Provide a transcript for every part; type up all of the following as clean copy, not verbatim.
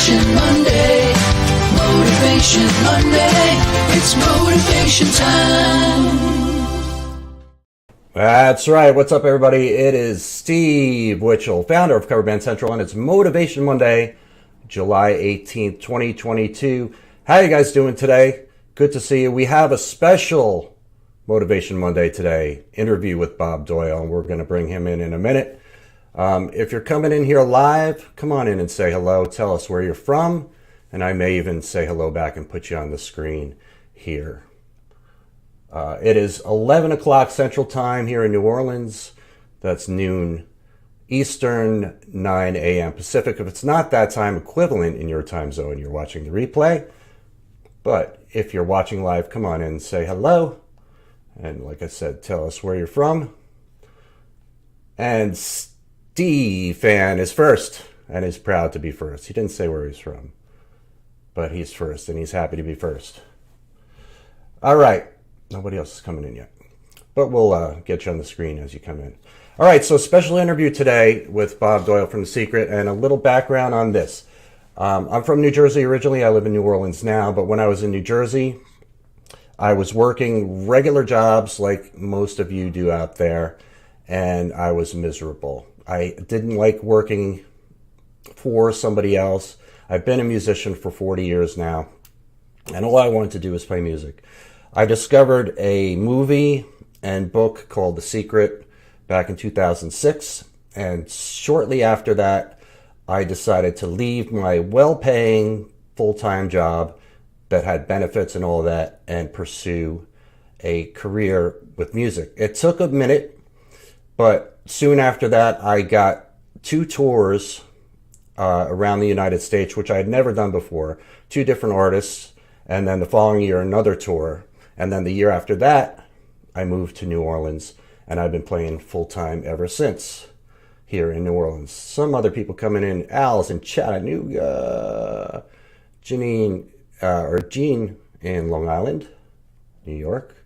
Motivation Monday. Motivation Monday. It's motivation time. That's right. What's up, everybody? It is Steve Witchell, founder of Cover Band Central, and it's Motivation Monday, July 18th, 2022. How you guys doing today? Good to see you. We have a special Motivation Monday today, interview with Bob Doyle, and we're going to bring him in a minute. If you're coming in here live, come on in and say hello. Tell us where you're from, and I may even say hello back and put you on the screen here. It is 11 o'clock Central Time here in New Orleans. That's noon Eastern, 9 a.m. Pacific. If it's not that time equivalent in your time zone, you're watching the replay. But if you're watching live, come on in and say hello. And like I said, tell us where you're from. And Steve Fan is first and is proud to be first. He didn't say where he's from, but he's first and he's happy to be first. All right. Nobody else is coming in yet, but we'll get you on the screen as you come in. All right, so special interview today with Bob Doyle from The Secret, and a little background on this. I'm from New Jersey originally. I live in New Orleans now, but when I was in New Jersey, I was working regular jobs like most of you do out there, and I was miserable. I didn't like working for somebody else. I've been a musician for 40 years now, and all I wanted to do was play music. I discovered a movie and book called The Secret back in 2006, and shortly after that, I decided to leave my well-paying full-time job that had benefits and all that and pursue a career with music. It took a minute, but soon after that, I got 2 tours around the United States, which I had never done before, 2 different artists, and then the following year, another tour. And then the year after that, I moved to New Orleans, and I've been playing full-time ever since here in New Orleans. Some other people coming in, Al's in Chattanooga, Jean in Long Island, New York.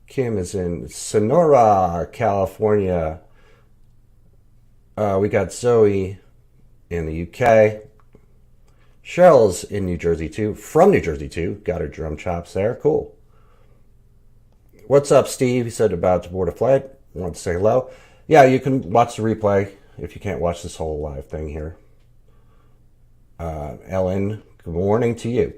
Kim is in Sonora, California. We got Zoe in the UK. Cheryl's in New Jersey too, from New Jersey too. Got her drum chops there. Cool. What's up, Steve? He said about to board a flight. Want to say hello? Yeah, you can watch the replay if you can't watch this whole live thing here. Ellen, good morning to you.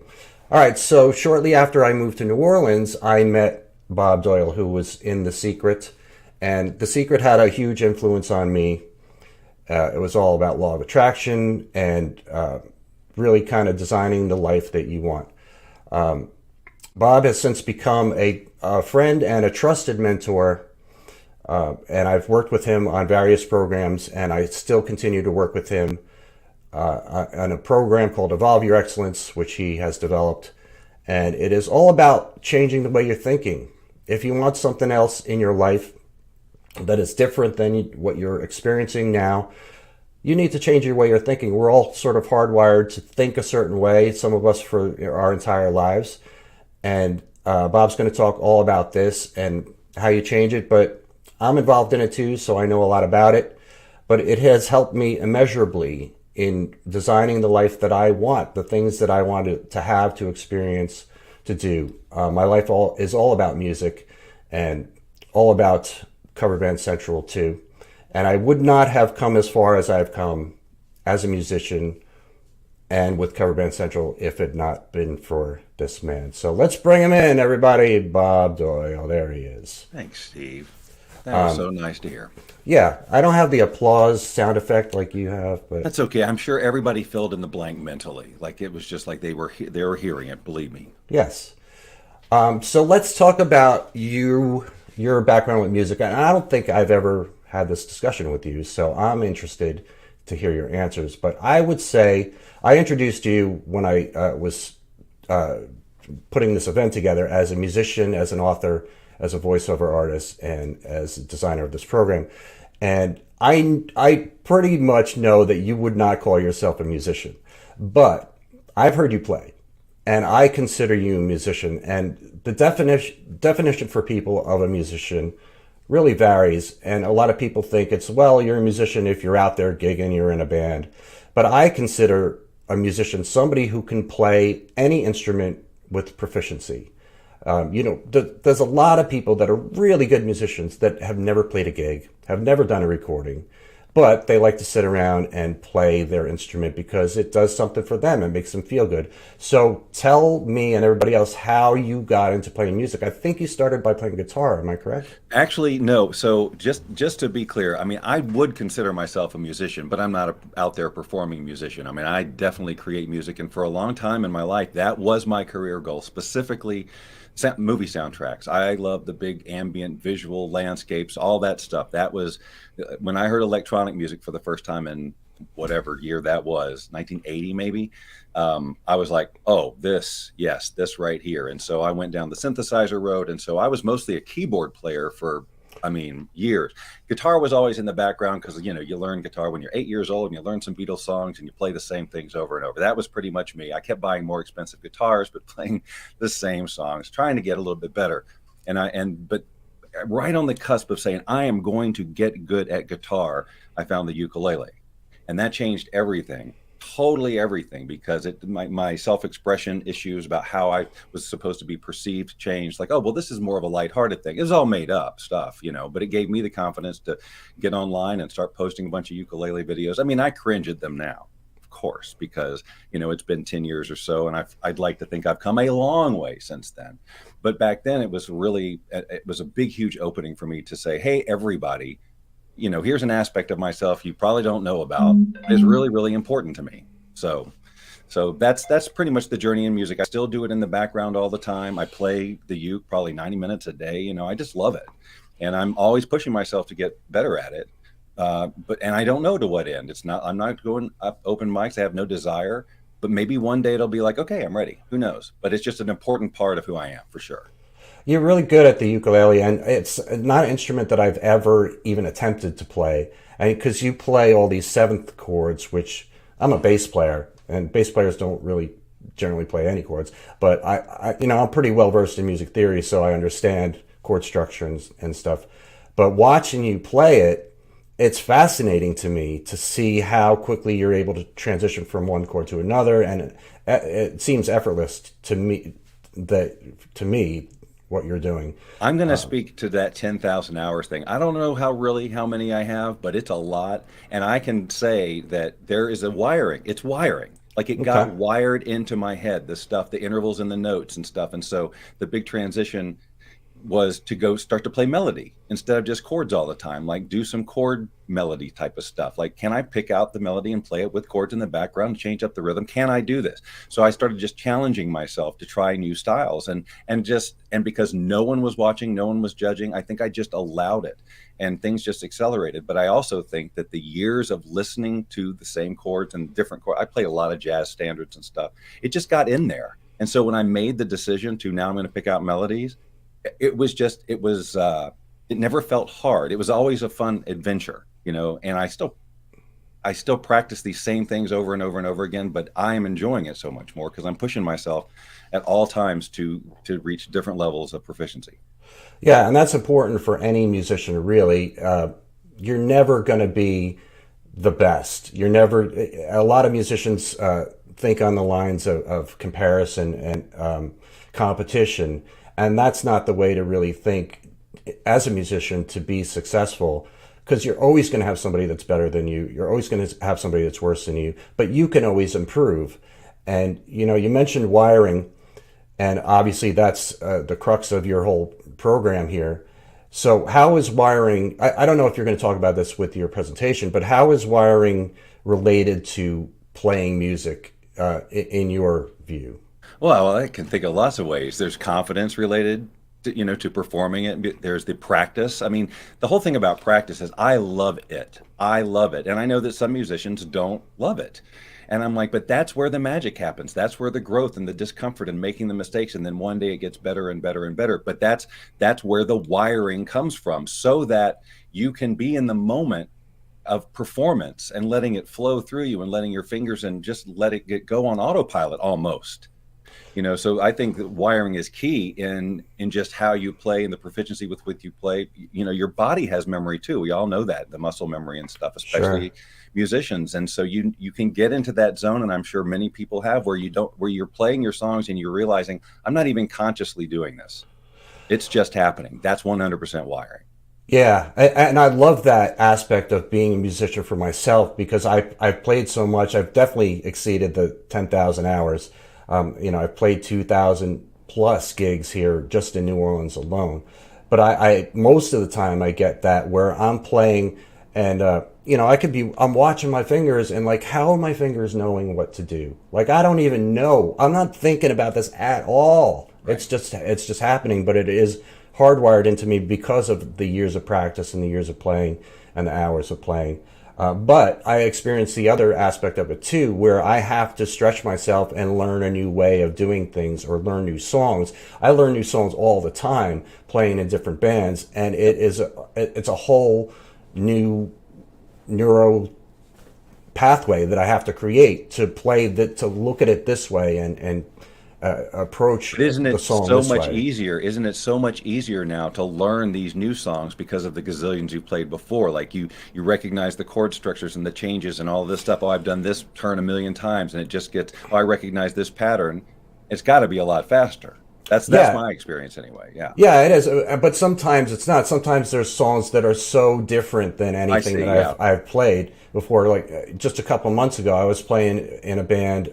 All right, so shortly after I moved to New Orleans, I met Bob Doyle, who was in The Secret. And The Secret had a huge influence on me. It was all about law of attraction and really kind of designing the life that you want. Bob has since become a friend and a trusted mentor, and I've worked with him on various programs, and I still continue to work with him on a program called Evolve Your Excellence, which he has developed, and it is all about changing the way you're thinking. If you want something else in your life that is different than what you're experiencing now, you need to change your way you're thinking. We're all sort of hardwired to think a certain way, some of us for our entire lives. And Bob's going to talk all about this and how you change it, but I'm involved in it too, so I know a lot about it. But it has helped me immeasurably in designing the life that I want, the things that I want to have, to experience, to do. My life is all about music and all about Cover Band Central too. And I would not have come as far as I've come as a musician and with Cover Band Central if it had not been for this man. So let's bring him in, everybody. Bob Doyle. There he is. Thanks, Steve. That was so nice to hear. Yeah, I don't have the applause sound effect like you have, but That's okay. I'm sure everybody filled in the blank mentally. Like it was just like they were hearing it, believe me. yes. So let's talk about your background with music. And I don't think I've ever had this discussion with you, so I'm interested to hear your answers. But I would say I introduced you when I was putting this event together as a musician, as an author, as a voiceover artist, and as a designer of this program. And I pretty much know that you would not call yourself a musician, but I've heard you play, and I consider you a musician. And the definition for people of a musician really varies. And a lot of people think it's, well, you're a musician if you're out there gigging, you're in a band. But I consider a musician somebody who can play any instrument with proficiency. There's a lot of people that are really good musicians that have never played a gig, have never done a recording, but they like to sit around and play their instrument because it does something for them. It makes them feel good. So tell me and everybody else how you got into playing music. I think you started by playing guitar. Am I correct? Actually, no. So just to be clear, I mean, I would consider myself a musician, but I'm not a out there performing musician. I mean, I definitely create music, and for a long time in my life, that was my career goal, specifically movie soundtracks. I love the big ambient visual landscapes, all that stuff. That was when I heard electronic music for the first time in whatever year that was, 1980 maybe. I was like, oh, yes, this right here. And so I went down the synthesizer road. And so I was mostly a keyboard player for, I mean, years. Guitar was always in the background because, you learn guitar when you're 8 years old and you learn some Beatles songs and you play the same things over and over. That was pretty much me. I kept buying more expensive guitars, but playing the same songs, trying to get a little bit better. But right on the cusp of saying, I am going to get good at guitar, I found the ukulele. And that changed everything, totally everything, because my self-expression issues about how I was supposed to be perceived changed. Like, oh, well, this is more of a lighthearted thing. It was all made up stuff, but it gave me the confidence to get online and start posting a bunch of ukulele videos. I mean, I cringe at them now, of course, because, it's been 10 years or so, and I'd like to think I've come a long way since then. But back then it was a big, huge opening for me to say, hey, everybody, here's an aspect of myself you probably don't know about is really, really important to me. So that's pretty much the journey in music. I still do it in the background all the time. I play the uke probably 90 minutes a day. I just love it. And I'm always pushing myself to get better at it. And I don't know to what end. I'm not going up open mics. I have no desire, but maybe one day it'll be like, okay, I'm ready. Who knows? But it's just an important part of who I am for sure. You're really good at the ukulele, and it's not an instrument that I've ever even attempted to play. And because you play all these seventh chords, which I'm a bass player, and bass players don't really generally play any chords. But I'm pretty well versed in music theory, so I understand chord structure and stuff. But watching you play it, it's fascinating to me to see how quickly you're able to transition from one chord to another, and it seems effortless to me. What you're doing. I'm going to speak to that 10,000 hours thing. I don't know how many I have, but it's a lot. And I can say that there is it's wiring. Like it got wired into my head, the intervals in the notes and stuff. And so the big transition was to go start to play melody instead of just chords all the time, like do some chord melody type of stuff. Like, can I pick out the melody and play it with chords in the background and change up the rhythm? Can I do this? So I started just challenging myself to try new styles and because no one was watching, no one was judging, I think I just allowed it and things just accelerated. But I also think that the years of listening to the same chords and different chords, I play a lot of jazz standards and stuff. It just got in there. And so when I made the decision to now I'm going to pick out melodies, it never felt hard. It was always a fun adventure, and I still practice these same things over and over and over again, but I am enjoying it so much more because I'm pushing myself at all times to reach different levels of proficiency. Yeah. And that's important for any musician, really. You're never going to be the best. A lot of musicians think on the lines of comparison and competition. And that's not the way to really think as a musician to be successful, because you're always going to have somebody that's better than you. You're always going to have somebody that's worse than you, but you can always improve. And, you mentioned wiring, and obviously that's the crux of your whole program here. So how is wiring, I don't know if you're going to talk about this with your presentation, but how is wiring related to playing music in your view? Well, I can think of lots of ways. There's confidence related to performing it. There's the practice. I mean, the whole thing about practice is I love it. I love it. And I know that some musicians don't love it. And I'm like, but that's where the magic happens. That's where the growth and the discomfort and making the mistakes. And then one day it gets better and better and better. But that's where the wiring comes from, so that you can be in the moment of performance and letting it flow through you and letting your fingers and just let it go on autopilot almost. So I think that wiring is key in just how you play and the proficiency with which you play. Your body has memory too. We all know that, the muscle memory and stuff, Sure. especially musicians. And so you can get into that zone, and I'm sure many people have, where you're playing your songs and you're realizing, I'm not even consciously doing this. It's just happening. That's 100% wiring. Yeah, and I love that aspect of being a musician for myself because I've played so much. I've definitely exceeded the 10,000 hours. I've played 2,000 plus gigs here just in New Orleans alone. But I most of the time I get that where I'm playing and I'm watching my fingers and like, how are my fingers knowing what to do? Like, I don't even know. I'm not thinking about this at all. Right. It's just happening, but it is hardwired into me because of the years of practice and the years of playing and the hours of playing. But I experience the other aspect of it too, where I have to stretch myself and learn a new way of doing things or learn new songs. I learn new songs all the time playing in different bands, and it's a whole new neuro pathway that I have to create to play that, to look at it this way and approach But isn't the it song so this much way. easier? Isn't it so much easier now to learn these new songs because of the gazillions you played before? Like you recognize the chord structures and the changes and all this stuff. Oh, I've done this turn a million times, and it just gets. Oh, I recognize this pattern. It's got to be a lot faster. That's Yeah, my experience anyway. Yeah, yeah, it is. But sometimes it's not. Sometimes there's songs that are so different than I anything that see. I've Yeah, I've played before. Like just a couple months ago, I was playing in a band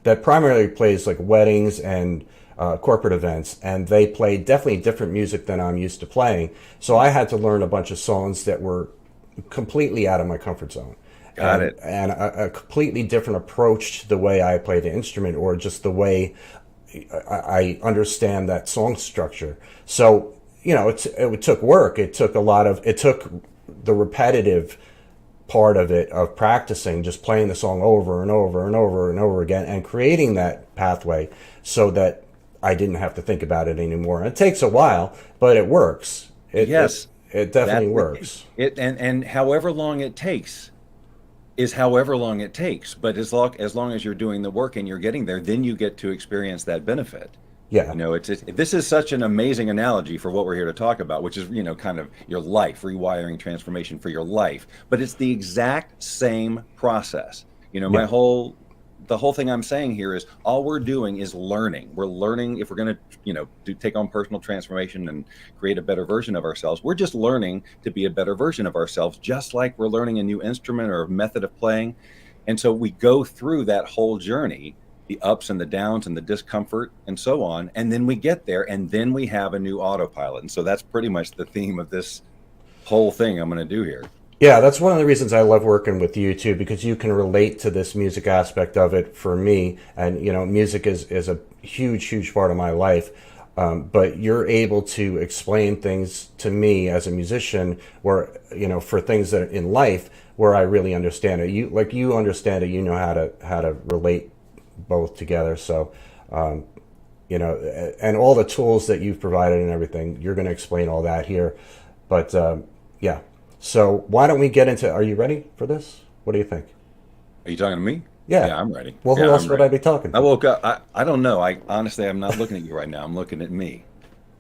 that primarily plays like weddings and corporate events, and they play definitely different music than I'm used to playing. So I had to learn a bunch of songs that were completely out of my comfort zone, got it. and a completely different approach to the way I play the instrument, or just the way I understand that song structure. So it took work. It took the repetitive part of it, of practicing, just playing the song over and over and over and over again, and creating that pathway so that I didn't have to think about it anymore. And it takes a while, but it works. Yes, It definitely that's the key. works. And however long it takes is however long it takes. But as long as you're doing the work and you're getting there, then you get to experience that benefit. Yeah. This is such an amazing analogy for what we're here to talk about, which is, kind of your life, rewiring transformation for your life. But it's the exact same process. Yeah. The whole thing I'm saying here is all we're doing is learning. We're learning if we're going to, take on personal transformation and create a better version of ourselves. We're just learning to be a better version of ourselves, just like we're learning a new instrument or a method of playing. And so we go through that whole journey, the ups and the downs and the discomfort and so on. And then we get there, and then we have a new autopilot. And so that's pretty much the theme of this whole thing I'm going to do here. Yeah, that's one of the reasons I love working with you too, because you can relate to this music aspect of it for me. And, music is a huge, huge part of my life. But you're able to explain things to me as a musician where, for things that are in life where I really understand it. You understand it, how to relate both together. So, and all the tools that you've provided and everything, you're going to explain all that here. But, yeah. So why don't we get into, are you ready for this? What do you think? Are you talking to me? Yeah. Yeah, I'm ready. Well, who Yeah, else I'm would I ready. be talking I to? woke up. I don't know. I'm not looking at you right now. I'm looking at me.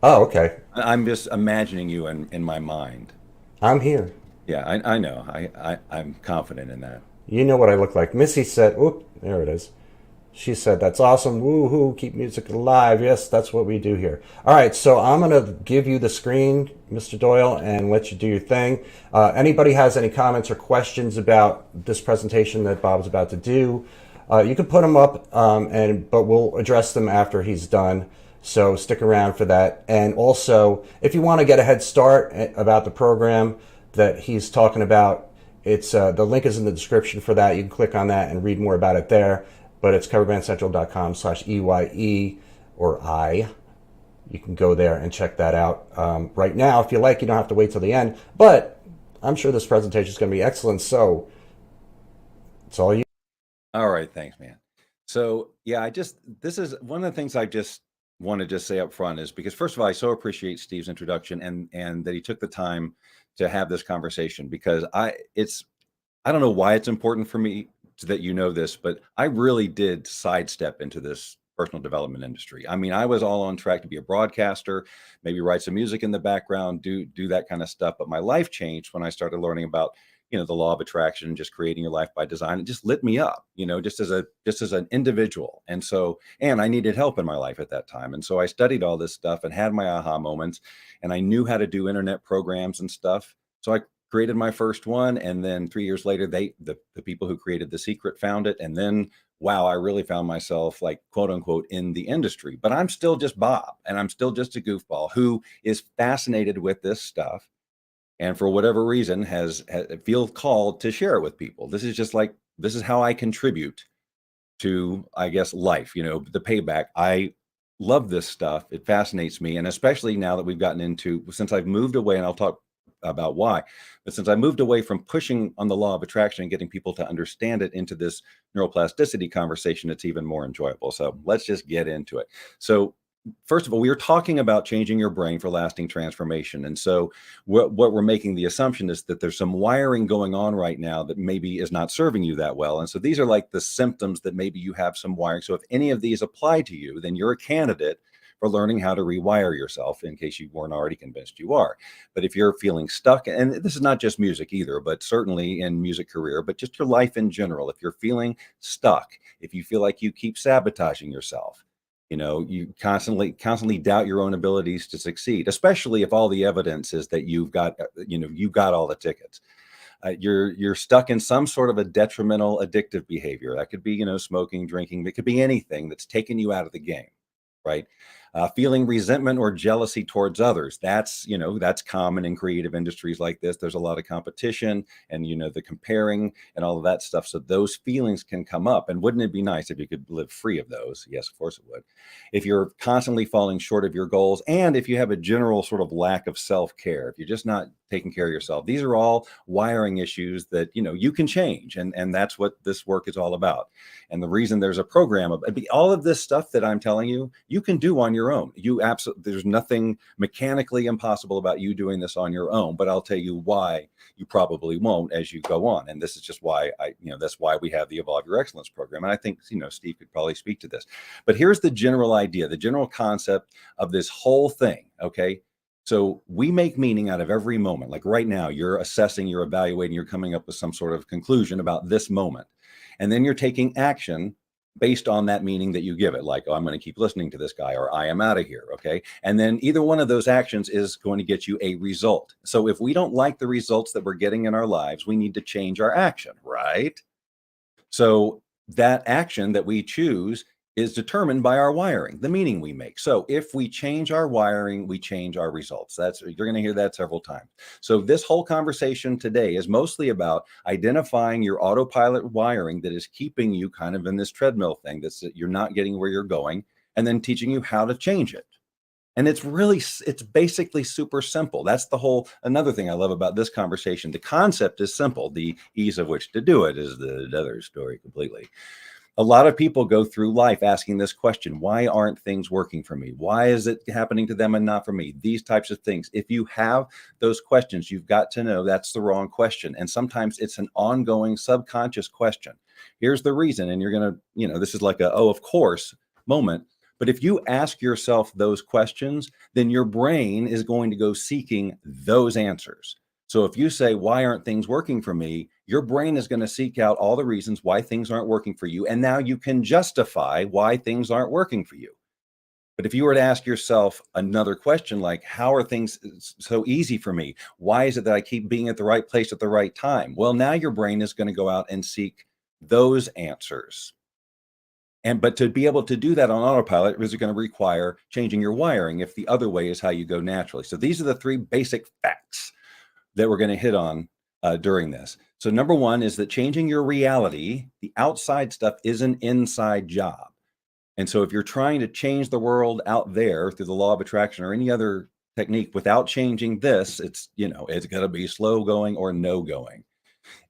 Oh, okay. I'm just imagining you in my mind. I'm here. Yeah, I know. I'm confident in that. You know what I look like. Missy said, "Oop, there it is." She said, "That's awesome. Woohoo! Keep music alive." Yes, that's what we do here. All right, so I'm gonna give you the screen, Mr. Doyle, and let you do your thing. Anybody has any comments or questions about this presentation that Bob's about to do, you can put them up, but we'll address them after he's done. So stick around for that. And also, if you want to get a head start about the program that he's talking about, it's the link is in the description for that. You can click on that and read more about it there. But it's coverbandcentral.com/EYE or I. You can go there and check that out. Right now, if you like, you don't have to wait till the end. But I'm sure this presentation is going to be excellent. So it's all you. All right, thanks, man. So yeah, this is one of the things I just want to just say up front is because first of all, I so appreciate Steve's introduction and that he took the time to have this conversation because I don't know why it's important for me that you know this, but I really did sidestep into this personal development industry. I mean, I was all on track to be a broadcaster, maybe write some music in the background, do that kind of stuff. But my life changed when I started learning about, the law of attraction, just creating your life by design. It just lit me up, just as an individual. And I needed help in my life at that time. And so I studied all this stuff and had my aha moments, and I knew how to do internet programs and stuff. So I created my first one. And then 3 years later, the people who created The Secret found it. And then, wow, I really found myself, like, quote unquote, in the industry. But I'm still just Bob, and I'm still just a goofball who is fascinated with this stuff, and for whatever reason feel called to share it with people. This is how I contribute to, I guess, life, the payback. I love this stuff. It fascinates me. And especially now that we've gotten into, since I've moved away, and I'll talk about why, but since I moved away from pushing on the law of attraction and getting people to understand it into this neuroplasticity conversation, it's even more enjoyable. So let's just get into it. So first of all, we are talking about changing your brain for lasting transformation. And so what we're making the assumption is that there's some wiring going on right now that maybe is not serving you that well. And so these are like the symptoms that maybe you have some wiring. So if any of these apply to you, then you're a candidate for learning how to rewire yourself, in case you weren't already convinced you are. But if you're feeling stuck, and this is not just music either, but certainly in music career, but just your life in general, if you're feeling stuck, if you feel like you keep sabotaging yourself, you constantly doubt your own abilities to succeed, especially if all the evidence is that you've got all the tickets. You're stuck in some sort of a detrimental addictive behavior. That could be, smoking, drinking. It could be anything that's taking you out of the game, right? Feeling resentment or jealousy towards others. That's common in creative industries like this. There's a lot of competition and, the comparing and all of that stuff. So those feelings can come up. And wouldn't it be nice if you could live free of those? Yes, of course it would. If you're constantly falling short of your goals, and if you have a general sort of lack of self-care, if you're just not taking care of yourself, these are all wiring issues that, you can change. And that's what this work is all about. And the reason there's a program of all of this stuff that I'm telling you, you can do on your own. There's nothing mechanically impossible about you doing this on your own, but I'll tell you why you probably won't as you go on. And this is just why that's why we have the Evolve Your Excellence program. And I think, Steve could probably speak to this, but here's the general idea, the general concept of this whole thing. Okay. So we make meaning out of every moment. Like right now, you're assessing, you're evaluating, you're coming up with some sort of conclusion about this moment. And then you're taking action based on that meaning that you give it, like, oh, I'm going to keep listening to this guy, or I am out of here. Okay. And then either one of those actions is going to get you a result. So if we don't like the results that we're getting in our lives, we need to change our action, right? So that action that we choose is determined by our wiring, the meaning we make. So if we change our wiring, we change our results. You're going to hear that several times. So this whole conversation today is mostly about identifying your autopilot wiring that is keeping you kind of in this treadmill thing that you're not getting where you're going, and then teaching you how to change it. And it's basically super simple. That's another thing I love about this conversation. The concept is simple. The ease of which to do it is another story completely. A lot of people go through life asking this question: why aren't things working for me? Why is it happening to them and not for me? These types of things. If you have those questions, you've got to know that's the wrong question. And sometimes it's an ongoing subconscious question. Here's the reason. And you're going to, this is like oh, of course moment. But if you ask yourself those questions, then your brain is going to go seeking those answers. So if you say, why aren't things working for me? Your brain is going to seek out all the reasons why things aren't working for you. And now you can justify why things aren't working for you. But if you were to ask yourself another question, like, how are things so easy for me? Why is it that I keep being at the right place at the right time? Well, now your brain is going to go out and seek those answers. But to be able to do that on autopilot is going to require changing your wiring, if the other way is how you go naturally. So these are the three basic facts that we're going to hit on during this. So number one is that changing your reality, the outside stuff, is an inside job. And so if you're trying to change the world out there through the law of attraction or any other technique without changing this, it's going to be slow going or no going.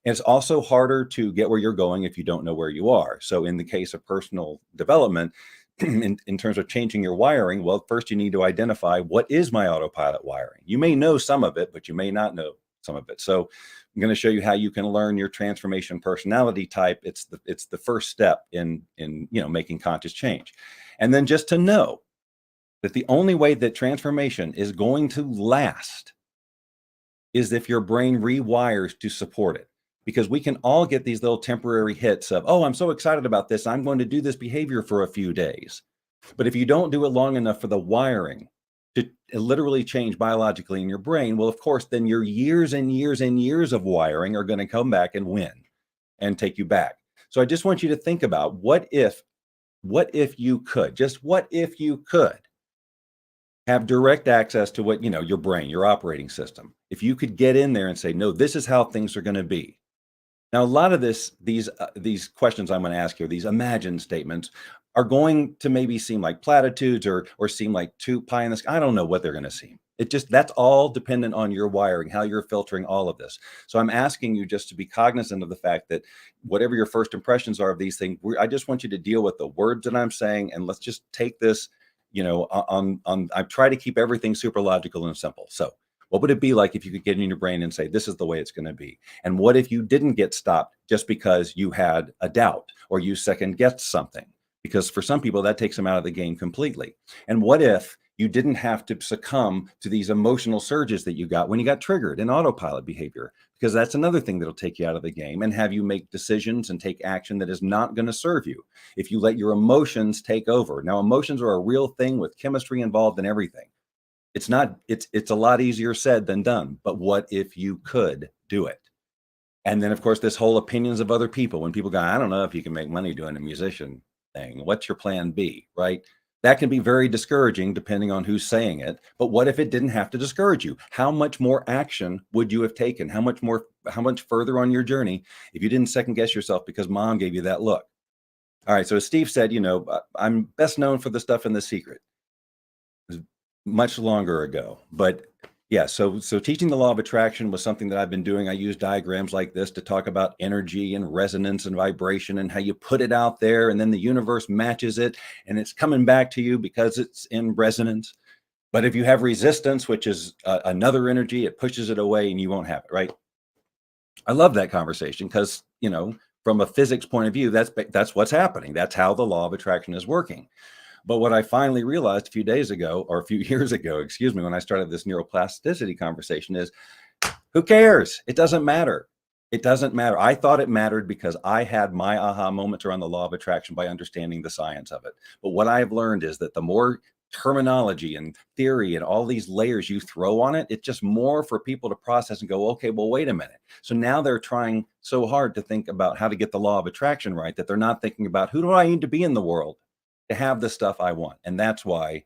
And it's also harder to get where you're going if you don't know where you are. So in the case of personal development, in terms of changing your wiring, well, first you need to identify, what is my autopilot wiring? You may know some of it, but you may not know some of it. So I'm going to show you how you can learn your transformation personality type. It's the first step in making conscious change. And then just to know that the only way that transformation is going to last is if your brain rewires to support it. Because we can all get these little temporary hits of, oh, I'm so excited about this, I'm going to do this behavior for a few days. But if you don't do it long enough for the wiring to literally change biologically in your brain, well, of course, then your years and years and years of wiring are going to come back and win and take you back. So I just want you to think about what if you could have direct access to what, your brain, your operating system. If you could get in there and say, no, this is how things are going to be. Now, a lot of these questions I'm going to ask you, these imagined statements, are going to maybe seem like platitudes or seem like too pie in the sky. I don't know what they're going to seem. That's all dependent on your wiring, how you're filtering all of this. So I'm asking you just to be cognizant of the fact that whatever your first impressions are of these things, I just want you to deal with the words that I'm saying, and let's just take this, I try to keep everything super logical and simple. So what would it be like if you could get in your brain and say, this is the way it's going to be? And what if you didn't get stopped just because you had a doubt or you second guessed something? Because for some people, that takes them out of the game completely. And what if you didn't have to succumb to these emotional surges that you got when you got triggered in autopilot behavior? Because that's another thing that'll take you out of the game and have you make decisions and take action that is not going to serve you if you let your emotions take over. Now, emotions are a real thing with chemistry involved and everything. It's a lot easier said than done, but what if you could do it? And then, of course, this whole opinions of other people. When people go, I don't know if you can make money doing a musician thing. What's your plan B, right? That can be very discouraging depending on who's saying it. But what if it didn't have to discourage you? How much more action would you have taken? How much further on your journey if you didn't second guess yourself because mom gave you that look? All right. So as Steve said, I'm best known for the stuff in The Secret. Much longer ago, but yeah, so teaching the law of attraction was something that I've been doing. I use diagrams like this to talk about energy and resonance and vibration and how you put it out there and then the universe matches it and it's coming back to you because it's in resonance. But if you have resistance, which is another energy, it pushes it away and you won't have it, right? I love that conversation because, from a physics point of view, that's what's happening. That's how the law of attraction is working. But what I finally realized a few years ago, when I started this neuroplasticity conversation is, who cares? It doesn't matter. It doesn't matter. I thought it mattered because I had my aha moments around the law of attraction by understanding the science of it. But what I have learned is that the more terminology and theory and all these layers you throw on it, it's just more for people to process and go, okay, well, wait a minute. So now they're trying so hard to think about how to get the law of attraction right that they're not thinking about who do I need to be in the world to have the stuff I want. And that's why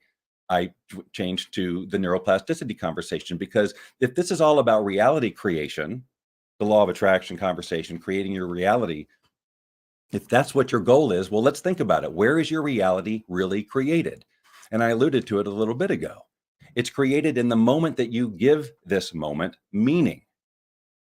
I changed to the neuroplasticity conversation, because if this is all about reality creation, the law of attraction conversation, creating your reality, if that's what your goal is, well, let's think about it. Where is your reality really created? And I alluded to it a little bit ago. It's created in the moment that you give this moment meaning.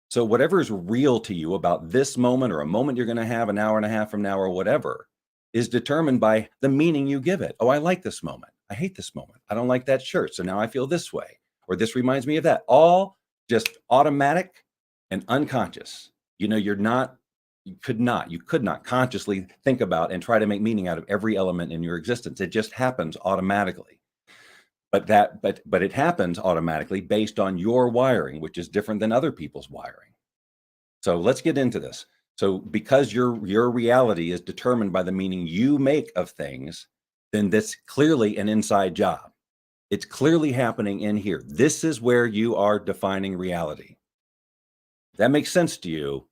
So whatever is real to you about this moment or a moment you're going to have an hour and a half from now or whatever, is determined by the meaning you give it. Oh, I like this moment. I hate this moment. I don't like that shirt. So now I feel this way, or this reminds me of that. All just automatic and unconscious. You could not consciously think about and try to make meaning out of every element in your existence. It just happens automatically. But it happens automatically based on your wiring, which is different than other people's wiring. So let's get into this. So because your reality is determined by the meaning you make of things, then that's clearly an inside job. It's clearly happening in here. This is where you are defining reality. If that makes sense to you,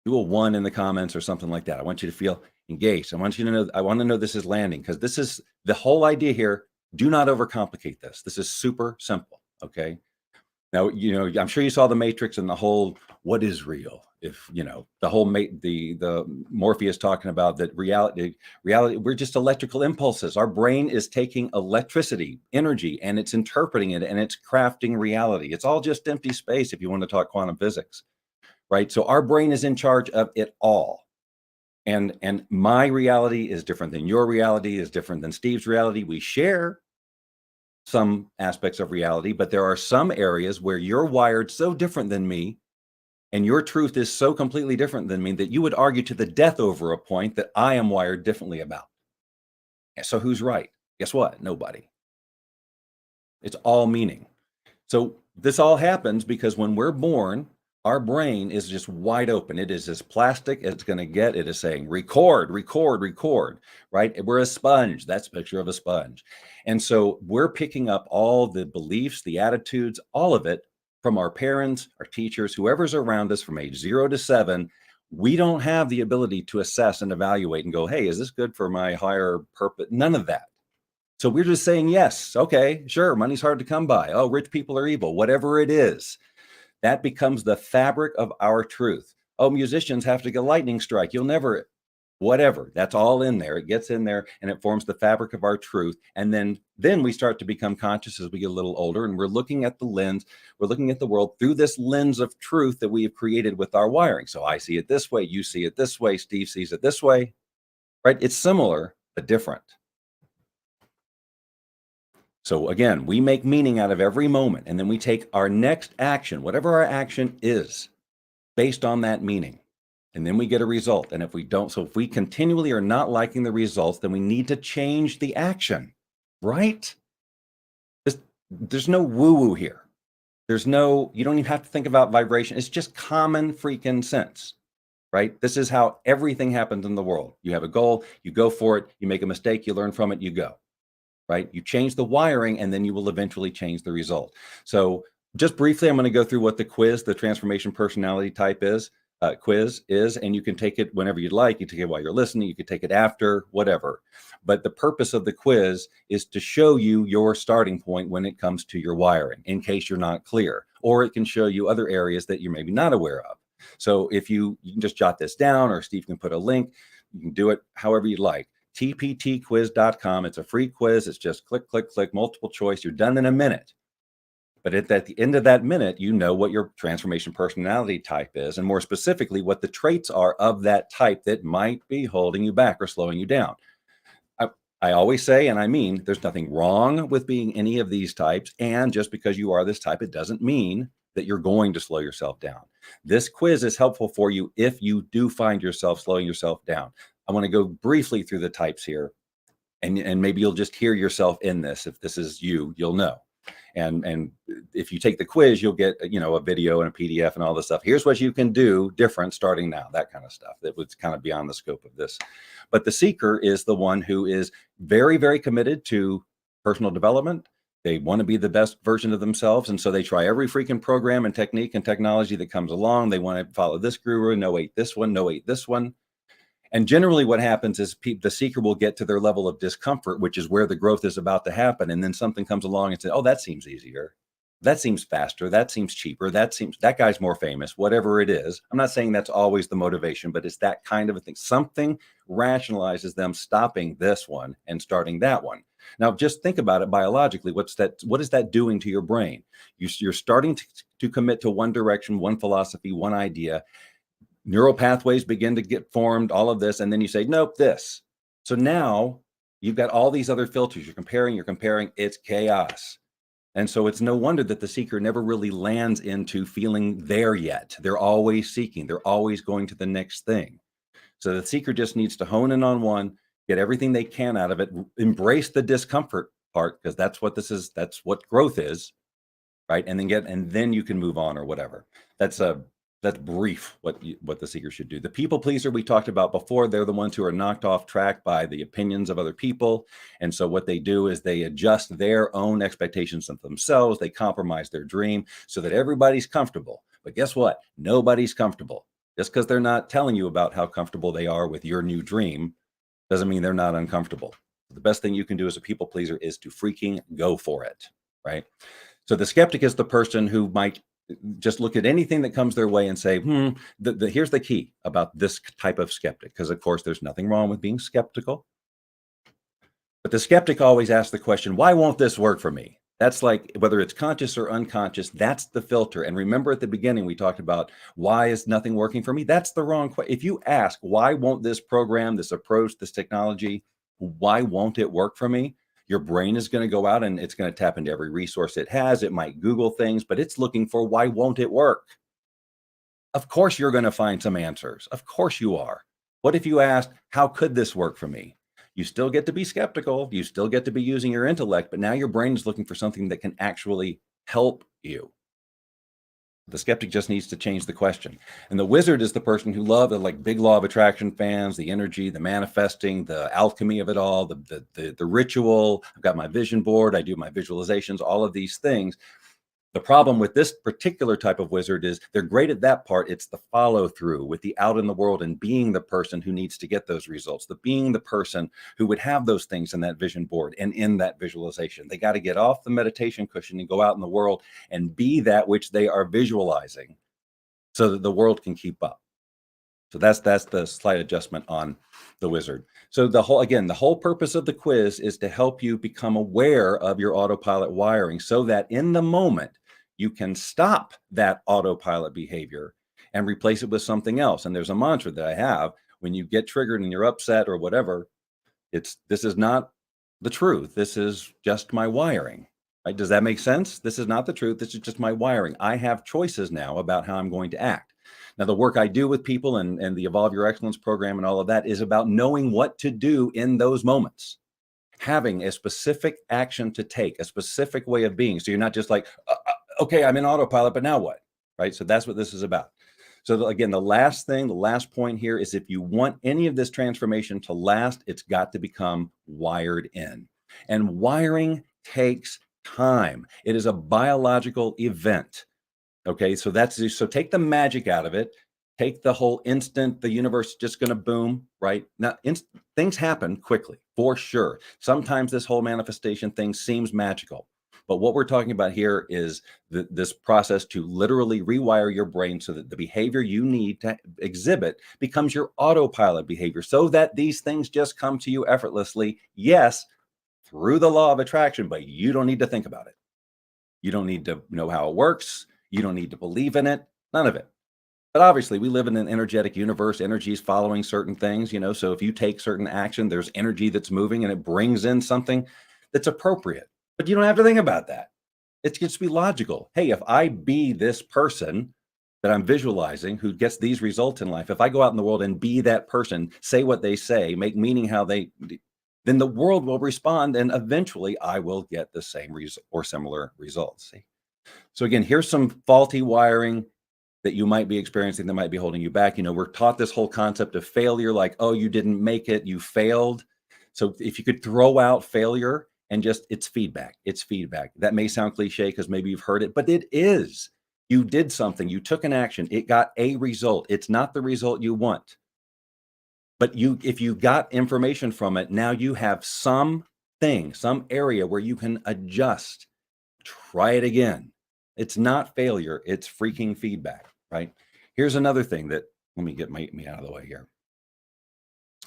do a 1 in the comments or something like that. I want you to feel engaged. I want to know this is landing, because this is the whole idea here. Do not overcomplicate this. This is super simple. Okay. Now, I'm sure you saw the Matrix and the whole, what is real? If, the whole, the Morpheus talking about that reality, we're just electrical impulses. Our brain is taking electricity, energy, and it's interpreting it and it's crafting reality. It's all just empty space if you want to talk quantum physics, right? So our brain is in charge of it all. And my reality is different than your reality, is different than Steve's reality. We share some aspects of reality, but there are some areas where you're wired so different than me And your truth is so completely different than me that you would argue to the death over a point that I am wired differently about. So who's right? Guess what? Nobody. It's all meaning. So this all happens because when we're born, our brain is just wide open. It is as plastic as it's going to get. It is saying record, record, record, right? We're a sponge. That's a picture of a sponge. And so we're picking up all the beliefs, the attitudes, all of it from our parents, our teachers, whoever's around us from age 0 to 7. We don't have the ability to assess and evaluate and go, hey, is this good for my higher purpose? None of that. So we're just saying, yes, okay, sure, money's hard to come by. Oh, rich people are evil, whatever it is. That becomes the fabric of our truth. Oh, musicians have to get a lightning strike. You'll never, whatever. That's all in there. It gets in there and it forms the fabric of our truth. And then we start to become conscious as we get a little older, and we're looking at the lens, we're looking at the world through this lens of truth that we have created with our wiring. So I see it this way, you see it this way, Steve sees it this way, right? It's similar, but different. So again, we make meaning out of every moment, and then we take our next action, whatever our action is, based on that meaning. And then we get a result. And if we don't, so if we continually are not liking the results, then we need to change the action, right? There's no woo-woo here. You don't even have to think about vibration. It's just common freaking sense, right? This is how everything happens in the world. You have a goal, you go for it, you make a mistake, you learn from it, you go. Right? You change the wiring, and then you will eventually change the result. So just briefly, I'm going to go through what the transformation personality type quiz is, and you can take it whenever you'd like. You can take it while you're listening. You can take it after, whatever. But the purpose of the quiz is to show you your starting point when it comes to your wiring, in case you're not clear, or it can show you other areas that you're maybe not aware of. So if you can just jot this down, or Steve can put a link. You can do it however you'd like. tptquiz.com. It's a free quiz. It's just click, click, click, multiple choice. You're done in a minute. But at the end of that minute, you know what your transformation personality type is, and more specifically, what the traits are of that type that might be holding you back or slowing you down. I always say, and I mean, there's nothing wrong with being any of these types. And just because you are this type, it doesn't mean that you're going to slow yourself down. This quiz is helpful for you if you do find yourself slowing yourself down. I want to go briefly through the types here, and maybe you'll just hear yourself in this. If this is you, you'll know. And if you take the quiz, you'll get, a video and a PDF and all this stuff. Here's what you can do different starting now, that kind of stuff that was kind of beyond the scope of this. But the seeker is the one who is very, very committed to personal development. They want to be the best version of themselves. And so they try every freaking program and technique and technology that comes along. They want to follow this guru, no, wait, this one, no, wait, this one. And generally what happens is the seeker will get to their level of discomfort, which is where the growth is about to happen. And then something comes along and says, oh, that seems easier. That seems faster. That seems cheaper. That guy's more famous, whatever it is. I'm not saying that's always the motivation, but it's that kind of a thing. Something rationalizes them stopping this one and starting that one. Now, just think about it biologically. What is that doing to your brain? You're starting to commit to one direction, one philosophy, one idea. Neural pathways begin to get formed, all of this, and then you say, nope, this. So now you've got all these other filters. You're comparing, it's chaos. And so it's no wonder that the seeker never really lands into feeling there yet. They're always seeking. They're always going to the next thing. So the seeker just needs to hone in on one, get everything they can out of it, embrace the discomfort part, because that's what this is. That's what growth is, right? And then you can move on or whatever. That's brief what the seeker should do. The people pleaser we talked about before, they're the ones who are knocked off track by the opinions of other people. And so what they do is they adjust their own expectations of themselves. They compromise their dream so that everybody's comfortable. But guess what? Nobody's comfortable. Just because they're not telling you about how comfortable they are with your new dream doesn't mean they're not uncomfortable. The best thing you can do as a people pleaser is to freaking go for it, right? So the skeptic is the person who might just look at anything that comes their way and say, here's the key about this type of skeptic, because of course there's nothing wrong with being skeptical. But the skeptic always asks the question, why won't this work for me? That's like, whether it's conscious or unconscious, that's the filter. And remember at the beginning, we talked about why is nothing working for me? That's the wrong question. If you ask, why won't this program, this approach, this technology, why won't it work for me? Your brain is going to go out and it's going to tap into every resource it has. It might Google things, but it's looking for why won't it work? Of course you're going to find some answers. Of course you are. What if you asked, how could this work for me? You still get to be skeptical. You still get to be using your intellect, but now your brain is looking for something that can actually help you. The skeptic just needs to change the question. And the wizard is the person who loves the like big law of attraction fans, the energy, the manifesting, the alchemy of it all, the ritual. I've got my vision board. I do my visualizations, all of these things. The problem with this particular type of wizard is they're great at that part. It's the follow through with the out in the world and being the person who needs to get those results, being the person who would have those things in that vision board and in that visualization. They got to get off the meditation cushion and go out in the world and be that which they are visualizing so that the world can keep up. So that's the slight adjustment on the wizard. So the whole purpose of the quiz is to help you become aware of your autopilot wiring so that in the moment you can stop that autopilot behavior and replace it with something else. And there's a mantra that I have when you get triggered and you're upset or whatever. This is not the truth. This is just my wiring. Right? Does that make sense? This is not the truth. This is just my wiring. I have choices now about how I'm going to act. Now, the work I do with people and the Evolve Your Excellence program and all of that is about knowing what to do in those moments, having a specific action to take, a specific way of being. So you're not just like, okay, I'm in autopilot, but now what? Right? So that's what this is about. So again, the last point here is if you want any of this transformation to last, it's got to become wired in. And wiring takes time. It is a biological event. Okay, so take the magic out of it. Take the whole instant, the universe is just going to boom, right? Now, things happen quickly, for sure. Sometimes this whole manifestation thing seems magical. But what we're talking about here is this process to literally rewire your brain so that the behavior you need to exhibit becomes your autopilot behavior so that these things just come to you effortlessly. Yes, through the law of attraction, but you don't need to think about it. You don't need to know how it works. You don't need to believe in it. None of it. But obviously, we live in an energetic universe. Energy is following certain things, so if you take certain action, there's energy that's moving and it brings in something that's appropriate. But you don't have to think about that. It's just be logical. Hey, if I be this person that I'm visualizing who gets these results in life, if I go out in the world and be that person, say what they say, make meaning how they, then the world will respond and eventually I will get the same or similar results. See? So again, here's some faulty wiring that you might be experiencing that might be holding you back. We're taught this whole concept of failure, like, oh, you didn't make it, you failed. So if you could throw out failure and just, it's feedback. That may sound cliche because maybe you've heard it, but it is. You did something, you took an action, it got a result. It's not the result you want. But if you got information from it, now you have some area where you can adjust. Try it again. It's not failure, it's freaking feedback, right? Here's another thing that, let me get me out of the way here.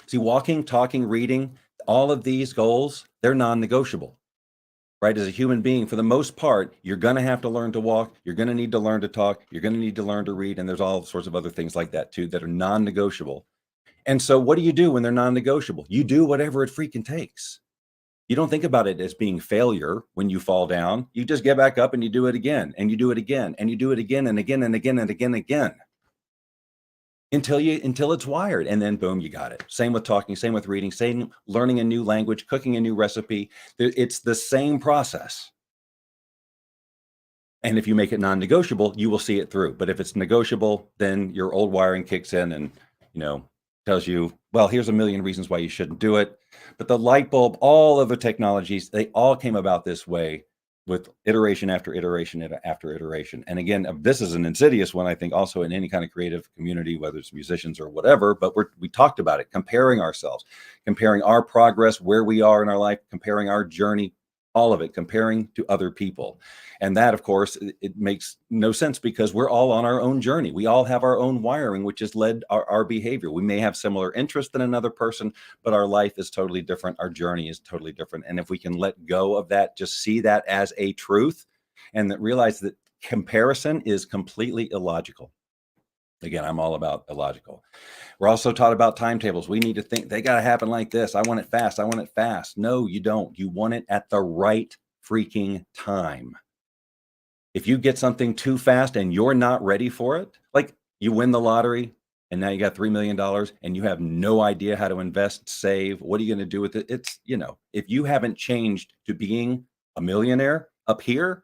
See, walking, talking, reading, all of these goals, they're non-negotiable, right? As a human being, for the most part, you're going to have to learn to walk. You're going to need to learn to talk. You're going to need to learn to read. And there's all sorts of other things like that too, that are non-negotiable. And so what do you do when they're non-negotiable? You do whatever it freaking takes. You don't think about it as being failure when you fall down. You just get back up and you do it again, and you do it again, and you do it again and again and again and again and again. Until it's wired, and then boom, you got it. Same with talking, same with reading, same learning a new language, cooking a new recipe. It's the same process. And if you make it non-negotiable, you will see it through. But if it's negotiable, then your old wiring kicks in and, tells you, well, here's a million reasons why you shouldn't do it. But the light bulb, all of the technologies, they all came about this way with iteration after iteration after iteration. And again, this is an insidious one, I think, also in any kind of creative community, whether it's musicians or whatever, but we talked about it, comparing ourselves, comparing our progress, where we are in our life, comparing our journey, all of it, comparing to other people. And that, of course, it makes no sense because we're all on our own journey. We all have our own wiring, which has led our behavior. We may have similar interests than another person, but our life is totally different. Our journey is totally different. And if we can let go of that, just see that as a truth and that realize that comparison is completely illogical. Again, I'm all about illogical. We're also taught about timetables. We need to think they got to happen like this. I want it fast. I want it fast. No, you don't. You want it at the right freaking time. If you get something too fast and you're not ready for it, like You win the lottery and now you got $3 million and you have no idea how to invest, save. What are you going to do with it? It's, if you haven't changed to being a millionaire up here,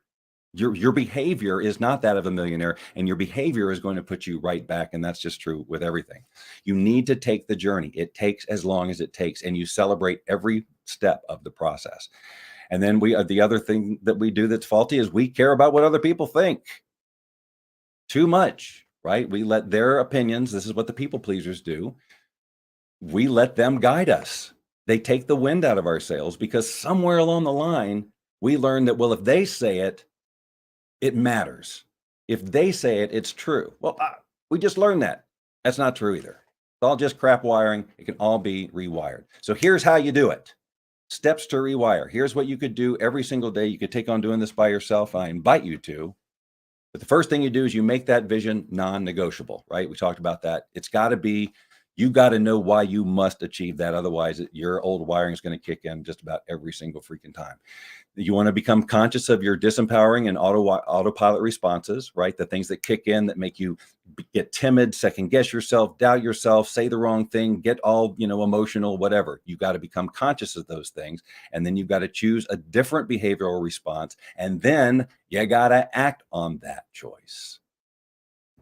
your behavior is not that of a millionaire, and your behavior is going to put you right back. And that's just true with everything. You need to take the journey. It takes as long as it takes, and you celebrate every step of the process. And then the other thing that we do that's faulty is we care about what other people think too much, right? We let their opinions, this is what the people pleasers do, we let them guide us. They take the wind out of our sails because somewhere along the line, we learn that, well, if they say it, it matters. If they say it, it's true. Well, we just learned that. That's not true either. It's all just crap wiring. It can all be rewired. So here's how you do it. Steps to rewire. Here's what you could do every single day. You could take on doing this by yourself. I invite you to. But the first thing you do is you make that vision non-negotiable, right? We talked about that. It's got to be, you got to know why you must achieve that. Otherwise, your old wiring is going to kick in just about every single freaking time. You want to become conscious of your disempowering and autopilot responses, right? The things that kick in that make you get timid, second guess yourself, doubt yourself, say the wrong thing, get all, emotional, whatever. You got to become conscious of those things. And then you've got to choose a different behavioral response. And then you got to act on that choice.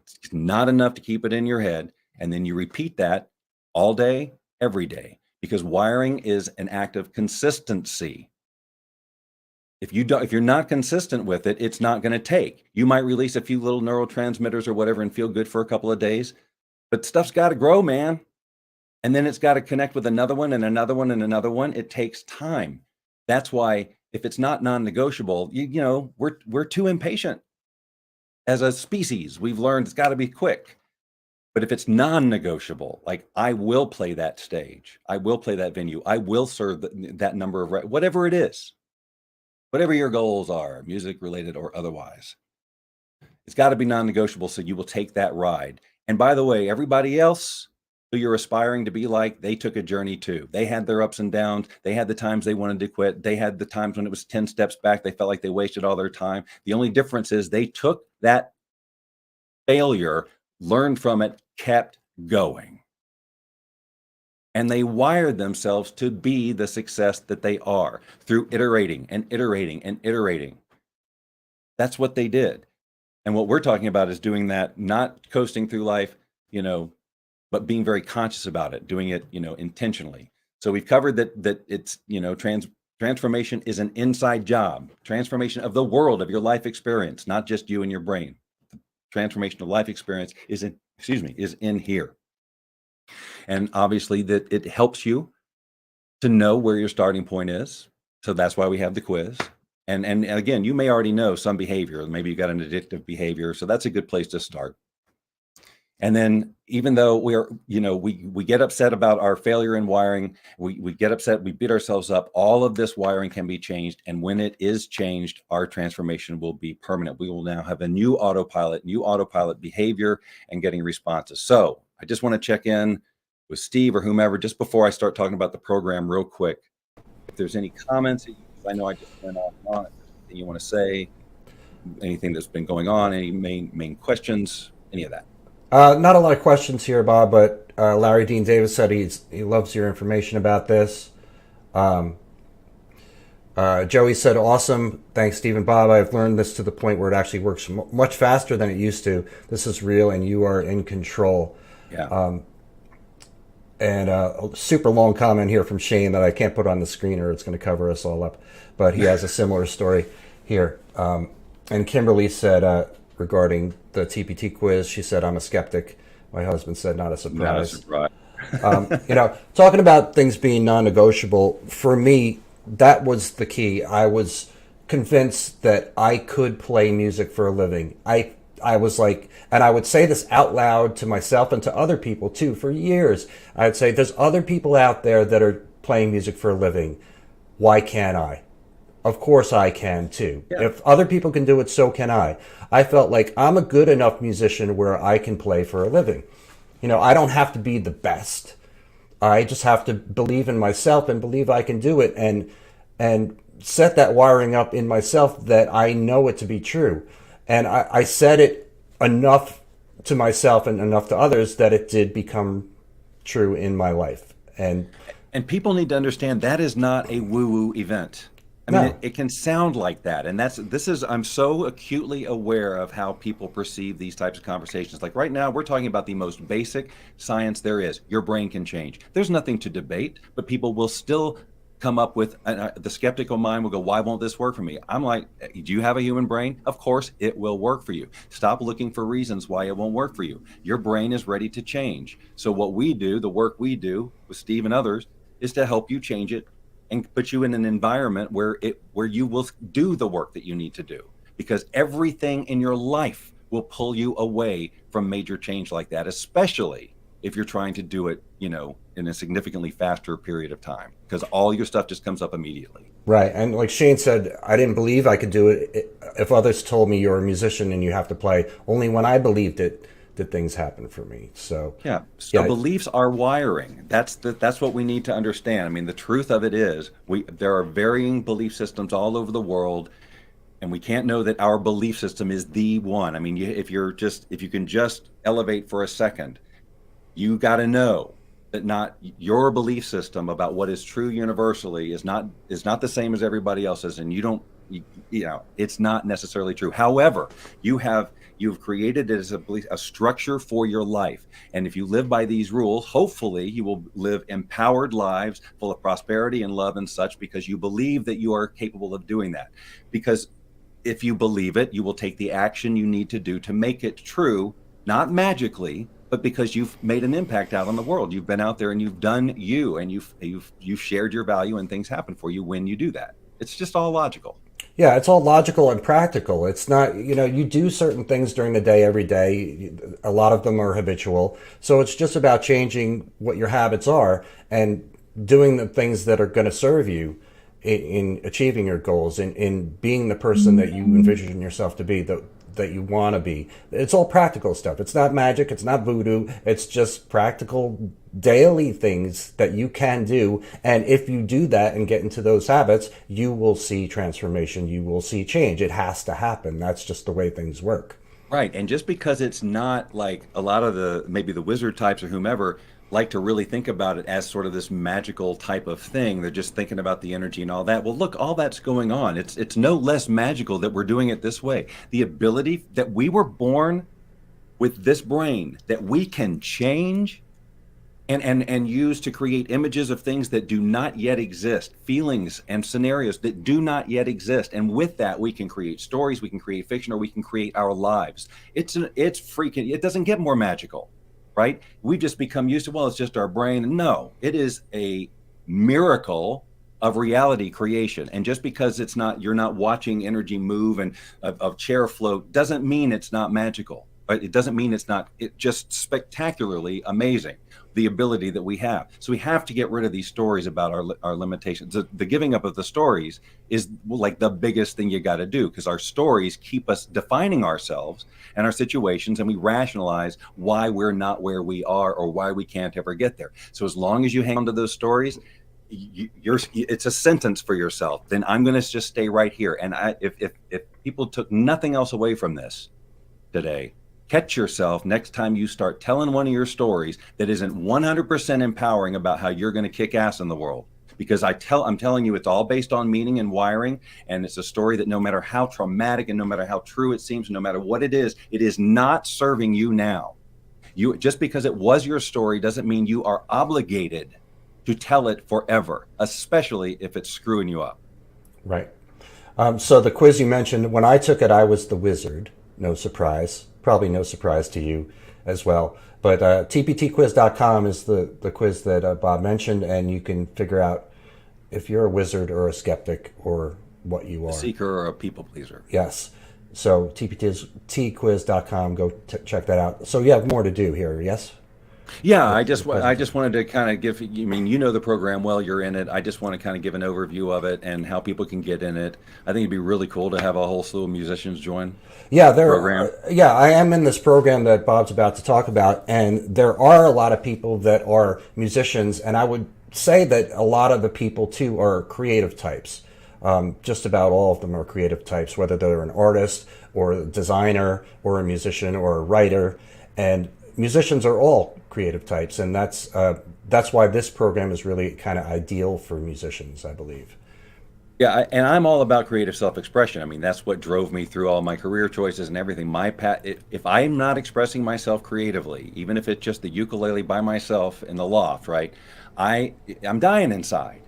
It's not enough to keep it in your head. And then you repeat that all day, every day, because wiring is an act of consistency. If you're not consistent with it, it's not going to take. You might release a few little neurotransmitters or whatever and feel good for a couple of days, but stuff's got to grow, man. And then it's got to connect with another one and another one and another one. It takes time. That's why if it's not non-negotiable, we're too impatient. As a species, we've learned it's got to be quick. But if it's non-negotiable, like I will play that stage, I will play that venue, I will serve that number of, whatever it is. Whatever your goals are, music related or otherwise, it's got to be non-negotiable. So you will take that ride. And by the way, everybody else who you're aspiring to be like, they took a journey too. They had their ups and downs. They had the times they wanted to quit. They had the times when it was 10 steps back. They felt like they wasted all their time. The only difference is they took that failure, learned from it, kept going. And they wired themselves to be the success that they are through iterating and iterating and iterating. That's what they did. And what we're talking about is doing that, not coasting through life, but being very conscious about it, doing it, intentionally. So we've covered that it's, transformation is an inside job. Transformation of the world, of your life experience, not just you and your brain. The transformation of life experience is in here. And obviously that it helps you to know where your starting point is. So that's why we have the quiz. And again, you may already know some behavior. Maybe you got an addictive behavior. So that's a good place to start. And then even though we get upset about our failure in wiring, we get upset, we beat ourselves up, all of this wiring can be changed. And when it is changed, our transformation will be permanent. We will now have a new autopilot behavior and getting responses. So I just want to check in with Steve or whomever just before I start talking about the program real quick. If there's any comments, I know I just went on and on. If there's anything you want to say, anything that's been going on, any main questions, any of that. Not a lot of questions here, Bob, but Larry Dean Davis said he loves your information about this. Joey said, awesome. Thanks, Steve and Bob. I've learned this to the point where it actually works much faster than it used to. This is real and you are in control. Yeah. And a super long comment here from Shane that I can't put on the screen or it's going to cover us all up. But he has a similar story here. And Kimberly said, regarding the TPT quiz, she said, I'm a skeptic. My husband said, not a surprise. Not a surprise. Talking about things being non-negotiable, for me, that was the key. I was convinced that I could play music for a living. I was like, and I would say this out loud to myself and to other people too for years. I'd say, there's other people out there that are playing music for a living. Why can't I? Of course I can too. Yeah. If other people can do it, so can I. I felt like I'm a good enough musician where I can play for a living. I don't have to be the best. I just have to believe in myself and believe I can do it and set that wiring up in myself that I know it to be true. And I said it enough to myself and enough to others that it did become true in my life. And people need to understand that is not a woo-woo event. I No. mean, it can sound like that. And I'm so acutely aware of how people perceive these types of conversations. Like right now, we're talking about the most basic science there is. Your brain can change. There's nothing to debate, but people will still come up with, the skeptical mind will go, why won't this work for me? I'm like, do you have a human brain? Of course, it will work for you. Stop looking for reasons why it won't work for you. Your brain is ready to change. So what we do, the work we do with Steve and others, is to help you change it and put you in an environment where you will do the work that you need to do, because everything in your life will pull you away from major change like that, especially if you're trying to do it, in a significantly faster period of time, because all your stuff just comes up immediately. Right. And like Shane said, I didn't believe I could do it if others told me you're a musician and you have to play. Only when I believed it did things happen for me. So Beliefs are wiring. That's what we need to understand. I mean, the truth of it is there are varying belief systems all over the world, and we can't know that our belief system is the one. I mean, if you can just elevate for a second, you got to know that not your belief system about what is true universally is not the same as everybody else's, and it's not necessarily true. However, you've created it as a structure for your life, and if you live by these rules, hopefully you will live empowered lives full of prosperity and love and such, because you believe that you are capable of doing that. Because if you believe it, you will take the action you need to do to make it true, not magically, but because you've made an impact out on the world. You've been out there and you've done you, and you've shared your value, and things happen for you when you do that. It's just all logical. Yeah, it's all logical and practical. It's not, you do certain things during the day, every day. A lot of them are habitual. So it's just about changing what your habits are and doing the things that are going to serve you in achieving your goals, in being the person that you envision yourself to be, that you want to be. It's all practical stuff. It's not magic. It's not voodoo. It's just practical daily things that you can do. And if you do that and get into those habits, you will see transformation. You will see change. It has to happen. That's just the way things work. Right. And just because it's not like a lot of maybe the wizard types or whomever like to really think about it as sort of this magical type of thing. They're just thinking about the energy and all that. Well, look, all that's going on. It's no less magical that we're doing it this way. The ability that we were born with, this brain that we can change and use to create images of things that do not yet exist, feelings and scenarios that do not yet exist. And with that, we can create stories, we can create fiction, or we can create our lives. It's freaking, it doesn't get more magical. Right? We just become used to, well, it's just our brain. No, it is a miracle of reality creation. And just because you're not watching energy move and of chair float, doesn't mean it's not magical. Right? It doesn't mean it's just spectacularly amazing, the ability that we have. So we have to get rid of these stories about our limitations. The giving up of the stories is like the biggest thing you got to do, because our stories keep us defining ourselves and our situations, and we rationalize why we're not where we are or why we can't ever get there. So as long as you hang on to those stories, it's a sentence for yourself. Then I'm going to just stay right here. And if people took nothing else away from this today, catch yourself next time you start telling one of your stories that isn't 100% empowering about how you're going to kick ass in the world. Because I'm telling you, it's all based on meaning and wiring, and it's a story that no matter how traumatic and no matter how true it seems, no matter what it is not serving you now. Just because it was your story doesn't mean you are obligated to tell it forever, especially if it's screwing you up. Right. So the quiz you mentioned, when I took it, I was the wizard. No surprise. Probably no surprise to you as well. But tptquiz.com is the quiz that Bob mentioned, and you can figure out if you're a wizard or a skeptic or what you are. A seeker or a people pleaser. Yes. So tptquiz.com, go check that out. So you have more to do here, yes? Yeah, I just wanted to kind of give, the program well, you're in it. I just want to kind of give an overview of it and how people can get in it. I think it'd be really cool to have a whole slew of musicians join. Yeah, I am in this program that Bob's about to talk about, and there are a lot of people that are musicians, and I would say that a lot of the people too are creative types. Just about all of them are creative types, whether they're an artist or a designer or a musician or a writer. And musicians are all creative types, and that's why this program is really kind of ideal for musicians, I believe. Yeah, and I'm all about creative self-expression. I mean, that's what drove me through all my career choices and everything. If I'm not expressing myself creatively, even if it's just the ukulele by myself in the loft, right? I'm dying inside,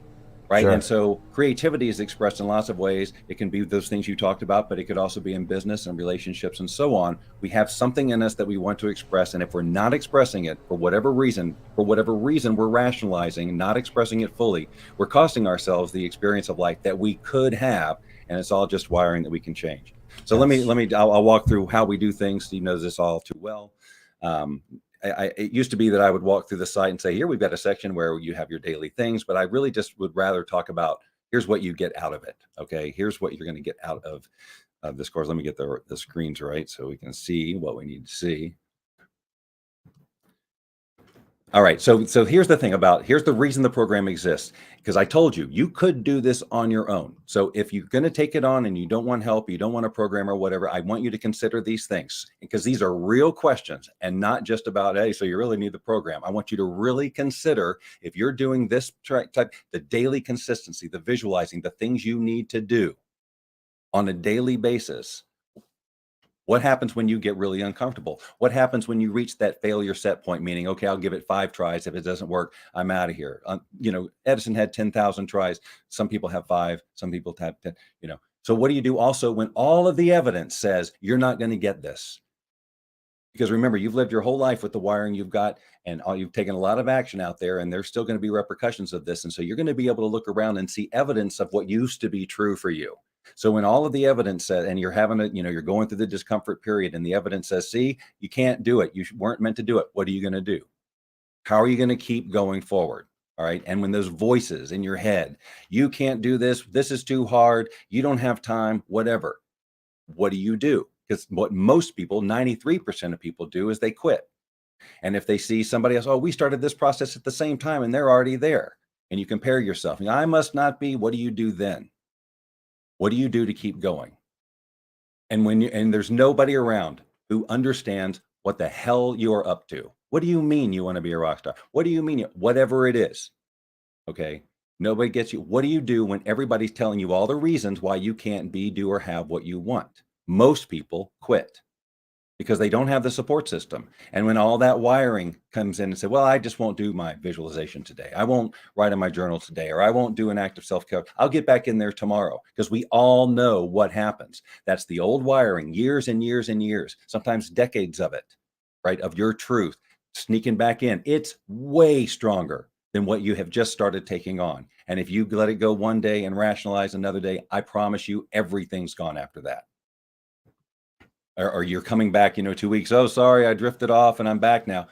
right? And Sure. so creativity is expressed in lots of ways. It can be those things you talked about, but it could also be in business and relationships and so on. We have something in us that we want to express, and if we're not expressing it for whatever reason we're rationalizing and not expressing it fully, we're costing ourselves the experience of life that we could have, and it's all just wiring that we can change. So That's I'll walk through how we do things. Steve knows this all too well. Um, it used to be that I would walk through the site and say, here we've got a section where you have your daily things, but I really just would rather talk about here's what you get out of it. Okay, here's what you're going to get out of this course. Let me get the screens right so we can see what we need to see. All right, so here's the reason the program exists, because I told you you could do this on your own. So if you're going to take it on and you don't want help, you don't want a program or whatever, I want you to consider these things, because these are real questions and not just about, hey, so you really need the program. I want you to really consider, if you're doing this type, the daily consistency, the visualizing, the things you need to do on a daily basis. What happens when you get really uncomfortable? What happens when you reach that failure set point, meaning, okay, I'll give it 5 tries. If it doesn't work, I'm out of here. Edison had 10,000 tries. Some people have 5, some people have 10, So what do you do also when all of the evidence says you're not going to get this? Because remember, you've lived your whole life with the wiring you've got, and you've taken a lot of action out there, and there's still going to be repercussions of this. And so you're going to be able to look around and see evidence of what used to be true for you. So when all of the evidence says, and you're having you're going through the discomfort period, and the evidence says, see, you can't do it. You weren't meant to do it. What are you going to do? How are you going to keep going forward? All right. And when those voices in your head, you can't do this, this is too hard, you don't have time, whatever. What do you do? Because what most people, 93% of people do, is they quit. And if they see somebody else, oh, we started this process at the same time and they're already there, and you compare yourself, I must not be. What do you do then? What do you do to keep going? And there's nobody around who understands what the hell you are up to. What do you mean you want to be a rock star? What do you mean? Whatever it is. Okay. Nobody gets you. What do you do when everybody's telling you all the reasons why you can't be, do, or have what you want? Most people quit because they don't have the support system. And when all that wiring comes in and say, well, I just won't do my visualization today. I won't write in my journal today, or I won't do an active self-care. I'll get back in there tomorrow, because we all know what happens. That's the old wiring, years and years and years, sometimes decades of it, right? Of your truth sneaking back in. It's way stronger than what you have just started taking on. And if you let it go one day and rationalize another day, I promise you everything's gone after that. Or you're coming back, 2 weeks. Oh, sorry, I drifted off and I'm back now.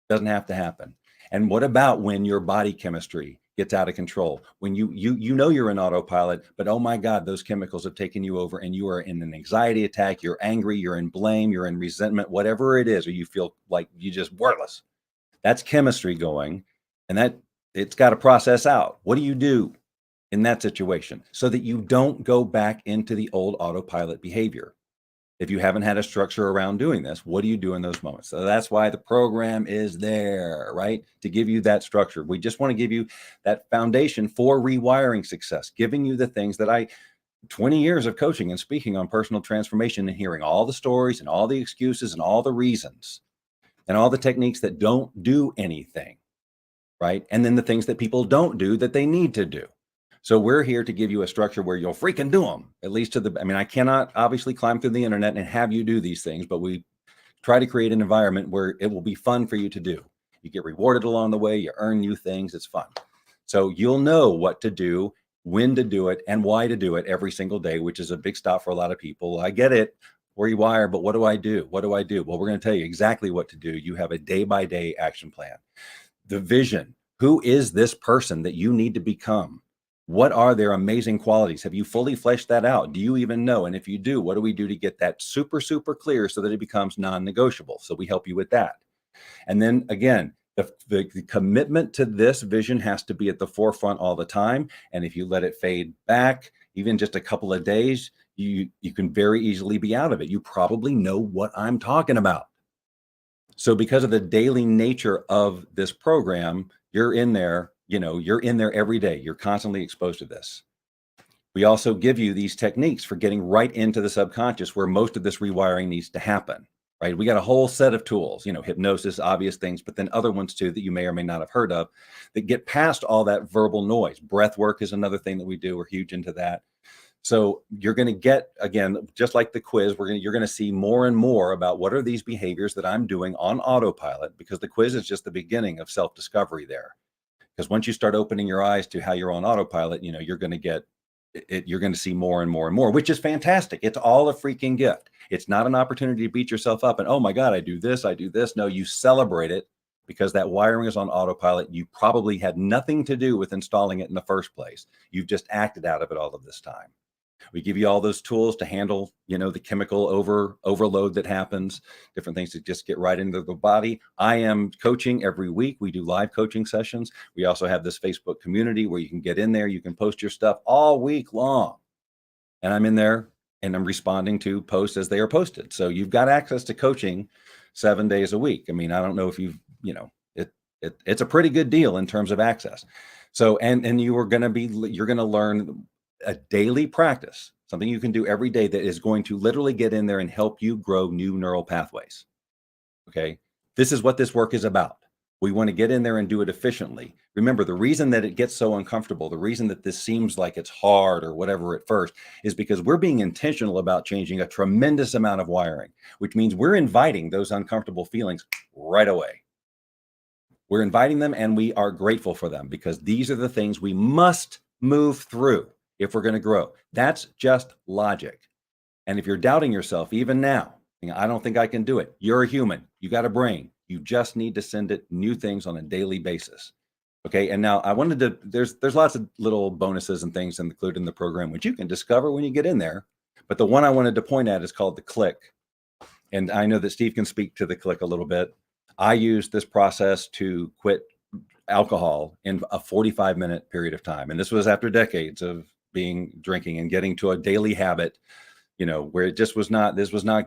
Doesn't have to happen. And what about when your body chemistry gets out of control? When you know you're in autopilot, but oh my God, those chemicals have taken you over and you are in an anxiety attack, you're angry, you're in blame, you're in resentment, whatever it is, or you feel like you just worthless. That's chemistry going, and that it's got to process out. What do you do in that situation so that you don't go back into the old autopilot behavior? If you haven't had a structure around doing this, what do you do in those moments? So that's why the program is there, right? To give you that structure. We just want to give you that foundation for rewiring success, giving you the things that 20 years of coaching and speaking on personal transformation and hearing all the stories and all the excuses and all the reasons and all the techniques that don't do anything, right? And then the things that people don't do that they need to do. So we're here to give you a structure where you'll freaking do them, at least I cannot obviously climb through the internet and have you do these things, but we try to create an environment where it will be fun for you to do. You get rewarded along the way, you earn new things, it's fun. So you'll know what to do, when to do it, and why to do it every single day, which is a big stop for a lot of people. I get it, rewire, but what do I do? What do I do? Well, we're going to tell you exactly what to do. You have a day-by-day action plan. The vision. Who is this person that you need to become? What are their amazing qualities? Have you fully fleshed that out? Do you even know? And if you do, what do we do to get that super, super clear so that it becomes non-negotiable? So we help you with that. And then again, the commitment to this vision has to be at the forefront all the time. And if you let it fade back, even just a couple of days, you can very easily be out of it. You probably know what I'm talking about. So because of the daily nature of this program, you're in there, you're in there every day. You're constantly exposed to this. We also give you these techniques for getting right into the subconscious where most of this rewiring needs to happen, right? We got a whole set of tools, hypnosis, obvious things, but then other ones too that you may or may not have heard of that get past all that verbal noise. Breath work is another thing that we do. We're huge into that. So you're going to get, again, just like the quiz, you're going to see more and more about what are these behaviors that I'm doing on autopilot, because the quiz is just the beginning of self-discovery there. Because once you start opening your eyes to how you're on autopilot, you're going to get it, you're going to see more and more and more, which is fantastic. It's all a freaking gift. It's not an opportunity to beat yourself up and, oh my God, I do this. No, you celebrate it because that wiring is on autopilot. You probably had nothing to do with installing it in the first place. You've just acted out of it all of this time. We give you all those tools to handle, the chemical overload that happens, different things to just get right into the body. I am coaching every week. We do live coaching sessions. We also have this Facebook community where you can get in there. You can post your stuff all week long. And I'm in there and I'm responding to posts as they are posted. So you've got access to coaching 7 days a week. I mean, I don't know if it's a pretty good deal in terms of access. So, and you're going to learn a daily practice, something you can do every day that is going to literally get in there and help you grow new neural pathways. Okay. This is what this work is about. We want to get in there and do it efficiently. Remember, the reason that it gets so uncomfortable, the reason that this seems like it's hard or whatever at first is because we're being intentional about changing a tremendous amount of wiring, which means we're inviting those uncomfortable feelings right away. We're inviting them and we are grateful for them because these are the things we must move through if we're going to grow. That's just logic. And if you're doubting yourself, even now, I don't think I can do it. You're a human. You got a brain. You just need to send it new things on a daily basis. Okay. And now I wanted to, there's lots of little bonuses and things included in the program, which you can discover when you get in there. But the one I wanted to point at is called the click. And I know that Steve can speak to the click a little bit. I used this process to quit alcohol in a 45-minute period of time. And this was after decades of drinking and getting to a daily habit, where it just was not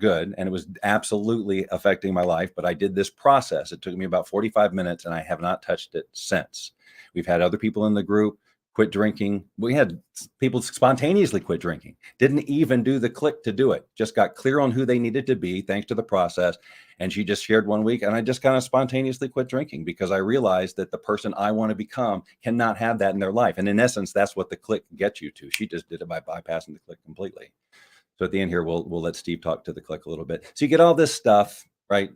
good. And it was absolutely affecting my life. But I did this process. It took me about 45 minutes and I have not touched it since. We've had other people in the group quit drinking. We had people spontaneously quit drinking, didn't even do the click to do it, just got clear on who they needed to be thanks to the process. And she just shared one week and I just kind of spontaneously quit drinking because I realized that the person I want to become cannot have that in their life. And in essence, that's what the click gets you to. She just did it by bypassing the click completely. So at the end here, we'll let Steve talk to the click a little bit. So you get all this stuff, right?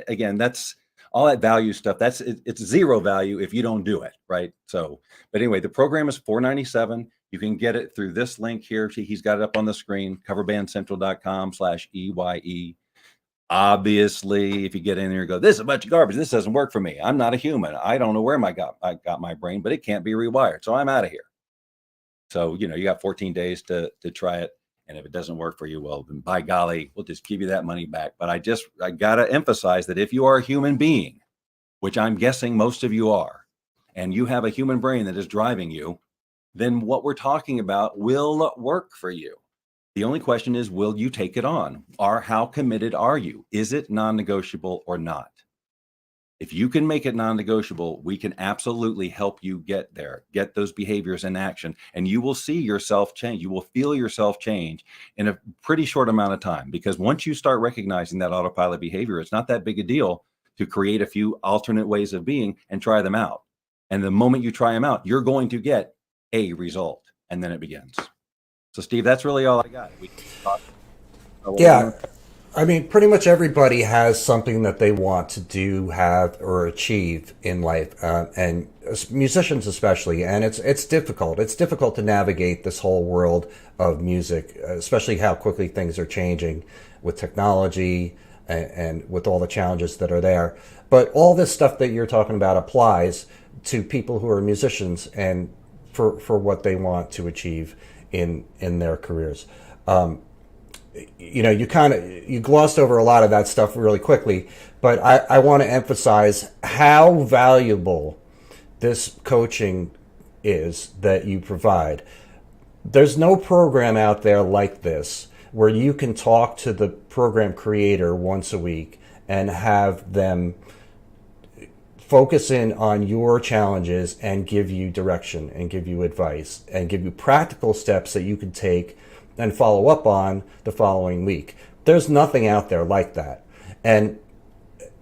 Again, that's all that value stuff. It's zero value if you don't do it, right? So, but anyway, the program is $497. You can get it through this link here. He's got it up on the screen, coverbandcentral.com/EYE. Obviously, if you get in there and go, this is a bunch of garbage. This doesn't work for me. I'm not a human. I don't know where I got my brain, but it can't be rewired. So I'm out of here. So, you got 14 days to try it. And if it doesn't work for you, well, then by golly, we'll just give you that money back. But I got to emphasize that if you are a human being, which I'm guessing most of you are, and you have a human brain that is driving you, then what we're talking about will work for you. The only question is, will you take it on? Or how committed are you? Is it non-negotiable or not? If you can make it non-negotiable, we can absolutely help you get there, get those behaviors in action, and you will see yourself change. You will feel yourself change in a pretty short amount of time, because once you start recognizing that autopilot behavior, it's not that big a deal to create a few alternate ways of being and try them out. And the moment you try them out, you're going to get a result, and then it begins. So Steve, that's really all I got. We can talk. Yeah. I mean, pretty much everybody has something that they want to do, have, or achieve in life, and musicians especially. And it's difficult. It's difficult to navigate this whole world of music, especially how quickly things are changing with technology and with all the challenges that are there. But all this stuff that you're talking about applies to people who are musicians and for what they want to achieve in their careers. You glossed over a lot of that stuff really quickly, but I want to emphasize how valuable this coaching is that you provide. There's no program out there like this where you can talk to the program creator once a week and have them focus in on your challenges and give you direction and give you advice and give you practical steps that you can take and follow up on the following week. There's nothing out there like that. And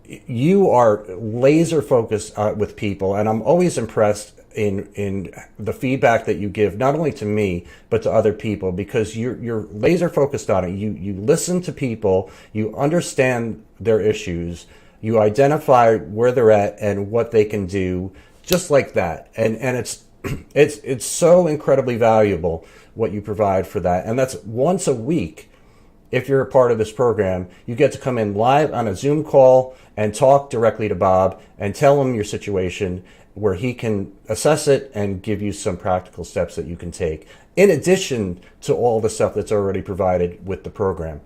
you are laser focused with people, and I'm always impressed in the feedback that you give, not only to me but to other people, because you're laser focused on it. You listen to people, you understand their issues, you identify where they're at and what they can do, just like that. And it's so incredibly valuable what you provide for that. And that's once a week. If you're a part of this program, you get to come in live on a Zoom call and talk directly to Bob and tell him your situation, where he can assess it and give you some practical steps that you can take, in addition to all the stuff that's already provided with the program.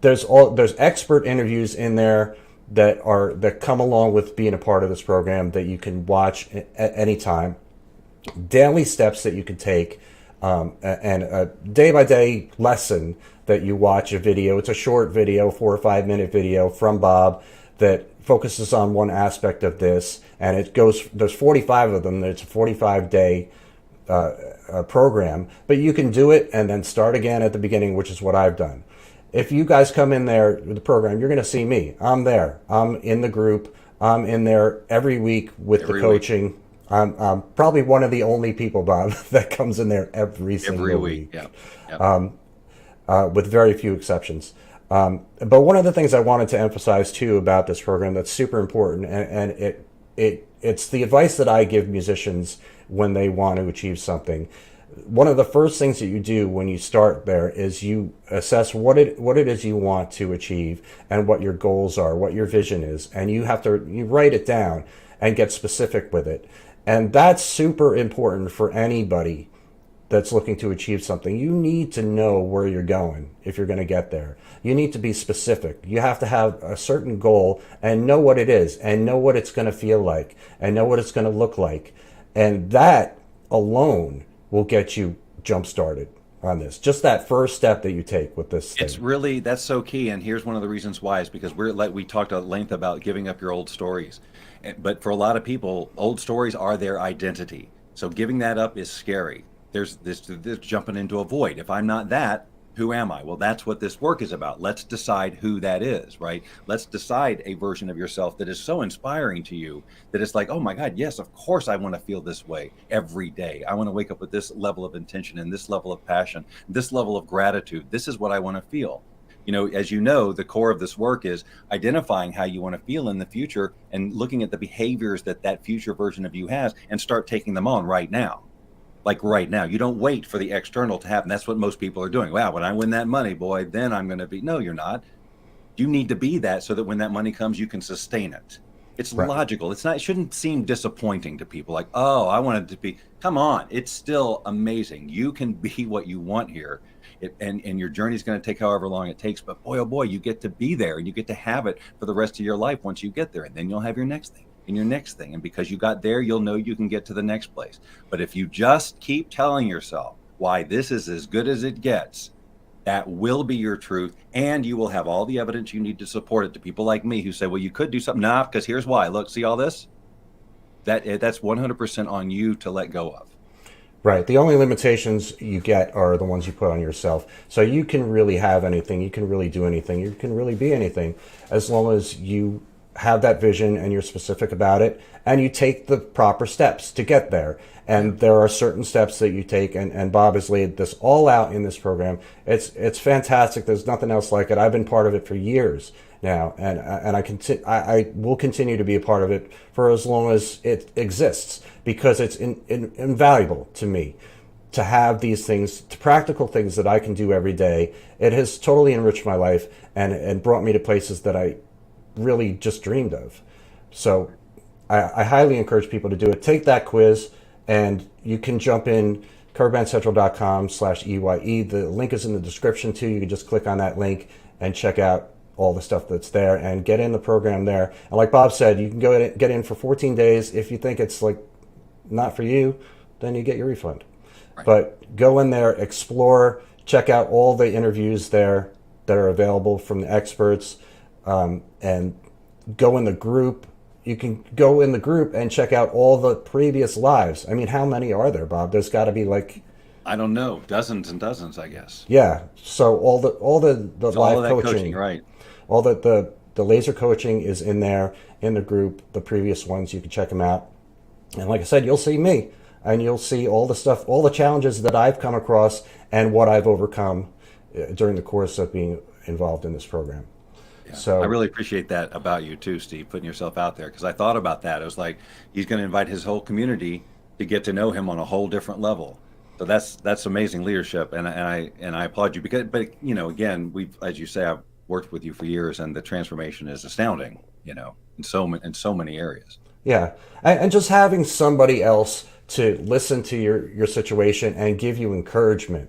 There's expert interviews in there that come along with being a part of this program that you can watch at any time. Daily steps that you can take, and a day-by-day lesson that you watch a video. It's a short video, 4 or 5 minute video from Bob that focuses on one aspect of this, and there's 45 of them. It's a 45-day program, but you can do it and then start again at the beginning, which is what I've done. If you guys come in there with the program, you're going to see me. I'm there. I'm in the group. I'm in there every week with the coaching. Week. I'm probably one of the only people, Bob, that comes in there every single week. Yeah. With very few exceptions. But one of the things I wanted to emphasize too about this program that's super important, and it's the advice that I give musicians when they want to achieve something. One of the first things that you do when you start there is you assess what it is you want to achieve and what your goals are, what your vision is, and you write it down and get specific with it. And that's super important for anybody that's looking to achieve something. You need to know where you're going if you're going to get there. You need to be specific. You have to have a certain goal and know what it is and know what it's going to feel like and know what it's going to look like. And that alone will get you jump started on this. Just that first step that you take with this thing. That's so key. And here's one of the reasons why is because we talked at length about giving up your old stories. But for a lot of people, old stories are their identity. So giving that up is scary. There's this jumping into a void. If I'm not that, who am I? Well, that's what this work is about. Let's decide who that is, right? Let's decide a version of yourself that is so inspiring to you that it's like, oh my God, yes, of course I want to feel this way every day. I want to wake up with this level of intention and this level of passion, this level of gratitude. This is what I want to feel. You know, as you know, the core of this work is identifying how you want to feel in the future and looking at the behaviors that future version of you has and start taking them on right now. Like right now, you don't wait for the external to happen. That's what most people are doing. Wow, when I win that money, boy, then I'm going to be. No, you're not. You need to be that so that when that money comes, you can sustain it. It's right. Logical. It's not. It shouldn't seem disappointing to people. Like, oh, I wanted to be. Come on, it's still amazing. You can be what you want here, and your journey is going to take however long it takes. But boy, oh boy, you get to be there, and you get to have it for the rest of your life once you get there, and then you'll have your next thing. And your next thing. And because you got there, you'll know you can get to the next place. But if you just keep telling yourself why this is as good as it gets, that will be your truth. And you will have all the evidence you need to support it to people like me who say, well, you could do something. Nah, because here's why. Look, see all this? That's 100% on you to let go of. Right. The only limitations you get are the ones you put on yourself. So you can really have anything. You can really do anything. You can really be anything as long as you have that vision and you're specific about it and you take the proper steps to get there. And there are certain steps that you take, and Bob has laid this all out in this program. It's fantastic. There's nothing else like it. I've been part of it for years now, and I will continue to be a part of it for as long as it exists, because it's invaluable to me to have these things, to practical things that I can do every day. It has totally enriched my life and brought me to places that I really just dreamed of. So I highly encourage people to do it. Take that quiz, and you can jump in coverbandcentral.com/EYE. The link is in the description too. You can just click on that link and check out all the stuff that's there and get in the program there. And like Bob said, you can get in for 14 days. If you think it's like not for you, then you get your refund. Right. But go in there, explore, check out all the interviews there that are available from the experts. and go in the group. You can go in the group and check out all the previous lives. I mean, how many are there, Bob? There's got to be like, I don't know, dozens and dozens, I guess. yeah. So all the So live all of that coaching, right? all the laser coaching is in there in the group. The previous ones, you can check them out. And like I said, you'll see me, and you'll see all the stuff, all the challenges that I've come across and what I've overcome during the course of being involved in this program. Yeah. So I really appreciate that about you too, Steve, putting yourself out there, because I thought about that. It was like he's going to invite his whole community to get to know him on a whole different level. So that's amazing leadership, and I applaud you, because, but you know, again, as you say, I've worked with you for years, and the transformation is astounding, you know, in so many areas. yeah, and just having somebody else to listen to your situation and give you encouragement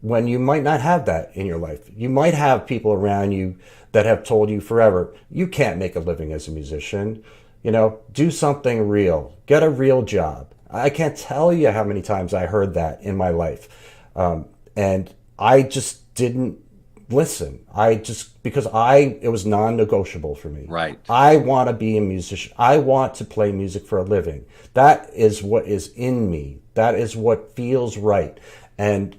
when you might not have that in your life. You might have people around you that have told you forever, you can't make a living as a musician. You know, do something real, get a real job. I can't tell you how many times I heard that in my life. And I just didn't listen. Because it was non-negotiable for me. Right. I want to be a musician. I want to play music for a living. That is what is in me. That is what feels right. And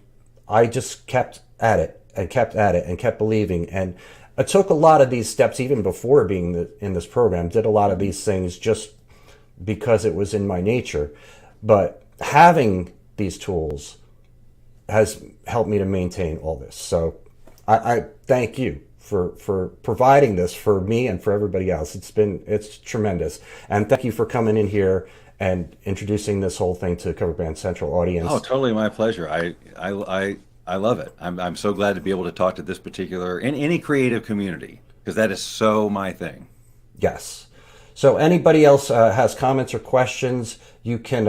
I just kept at it and kept at it and kept believing. And I took a lot of these steps even before being in this program, did a lot of these things just because it was in my nature. But having these tools has helped me to maintain all this. So I thank you for providing this for me and for everybody else. It's tremendous. And thank you for coming in here and introducing this whole thing to Cover Band Central audience. Oh, totally my pleasure. I love it. I'm so glad to be able to talk to this particular, in any creative community, because that is so my thing. Yes. So anybody else has comments or questions, you can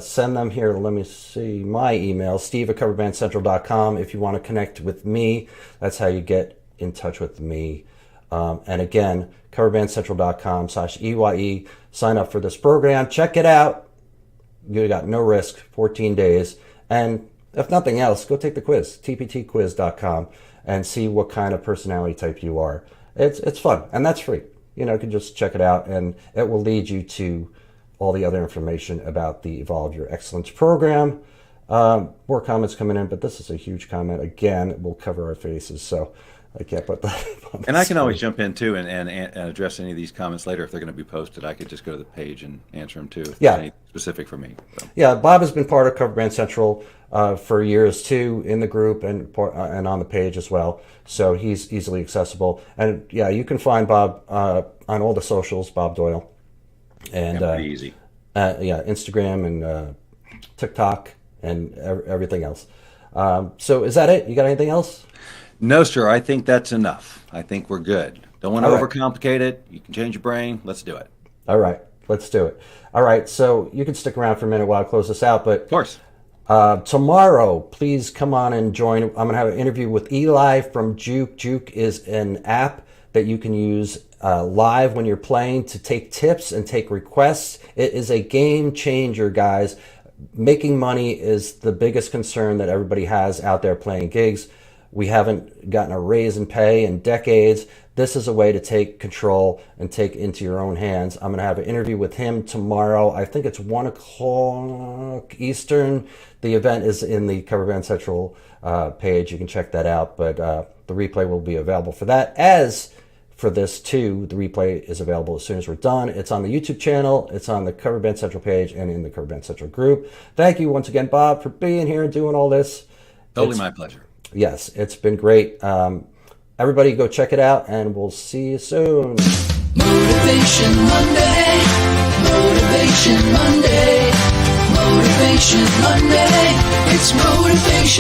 send them here. Let me see my email, steve@coverbandcentral.com. If you want to connect with me, that's how you get in touch with me. And again, coverbandcentral.com/EYE. Sign up for this program. Check it out. You got no risk, 14 days. And if nothing else, go take the quiz, tptquiz.com, and see what kind of personality type you are. It's fun, and that's free. You know, you can just check it out, and it will lead you to all the other information about the Evolve Your Excellence program. More comments coming in, but this is a huge comment. Again, we'll cover our faces, so I can't put that on the And I can screen. always jump in too and address any of these comments later if they're going to be posted. I could just go to the page and answer them too. If Yeah. there's any specific for me. So. Yeah, Bob has been part of Cover Band Central for years too, in the group and on the page as well. So he's easily accessible. And yeah, you can find Bob on all the socials, Bob Doyle, and Pretty easy. yeah, Instagram and TikTok and everything else. So is that it? You got anything else? No, sir. I think that's enough. I think we're good. Don't want to All right. overcomplicate it. You can change your brain. Let's do it. All right, let's do it. All right, so you can stick around for a minute while I close this out, but Of course. tomorrow, please come on and join. I'm going to have an interview with Eli from Juke. Juke is an app that you can use live when you're playing to take tips and take requests. It is a game changer, guys. Making money is the biggest concern that everybody has out there playing gigs. We haven't gotten a raise in pay in decades. This is a way to take control and take into your own hands. I'm going to have an interview with him tomorrow. I think it's 1 o'clock Eastern. The event is in the Cover Band Central page. You can check that out, but the replay will be available for that. As for this too, the replay is available as soon as we're done. It's on the YouTube channel, it's on the Cover Band Central page, and in the Cover Band Central group. Thank you once again, Bob, for being here and doing all this. Totally my pleasure. Yes, it's been great. Everybody go check it out, and we'll see you soon. Motivation Monday. Motivation Monday. Motivation Monday. It's motivation.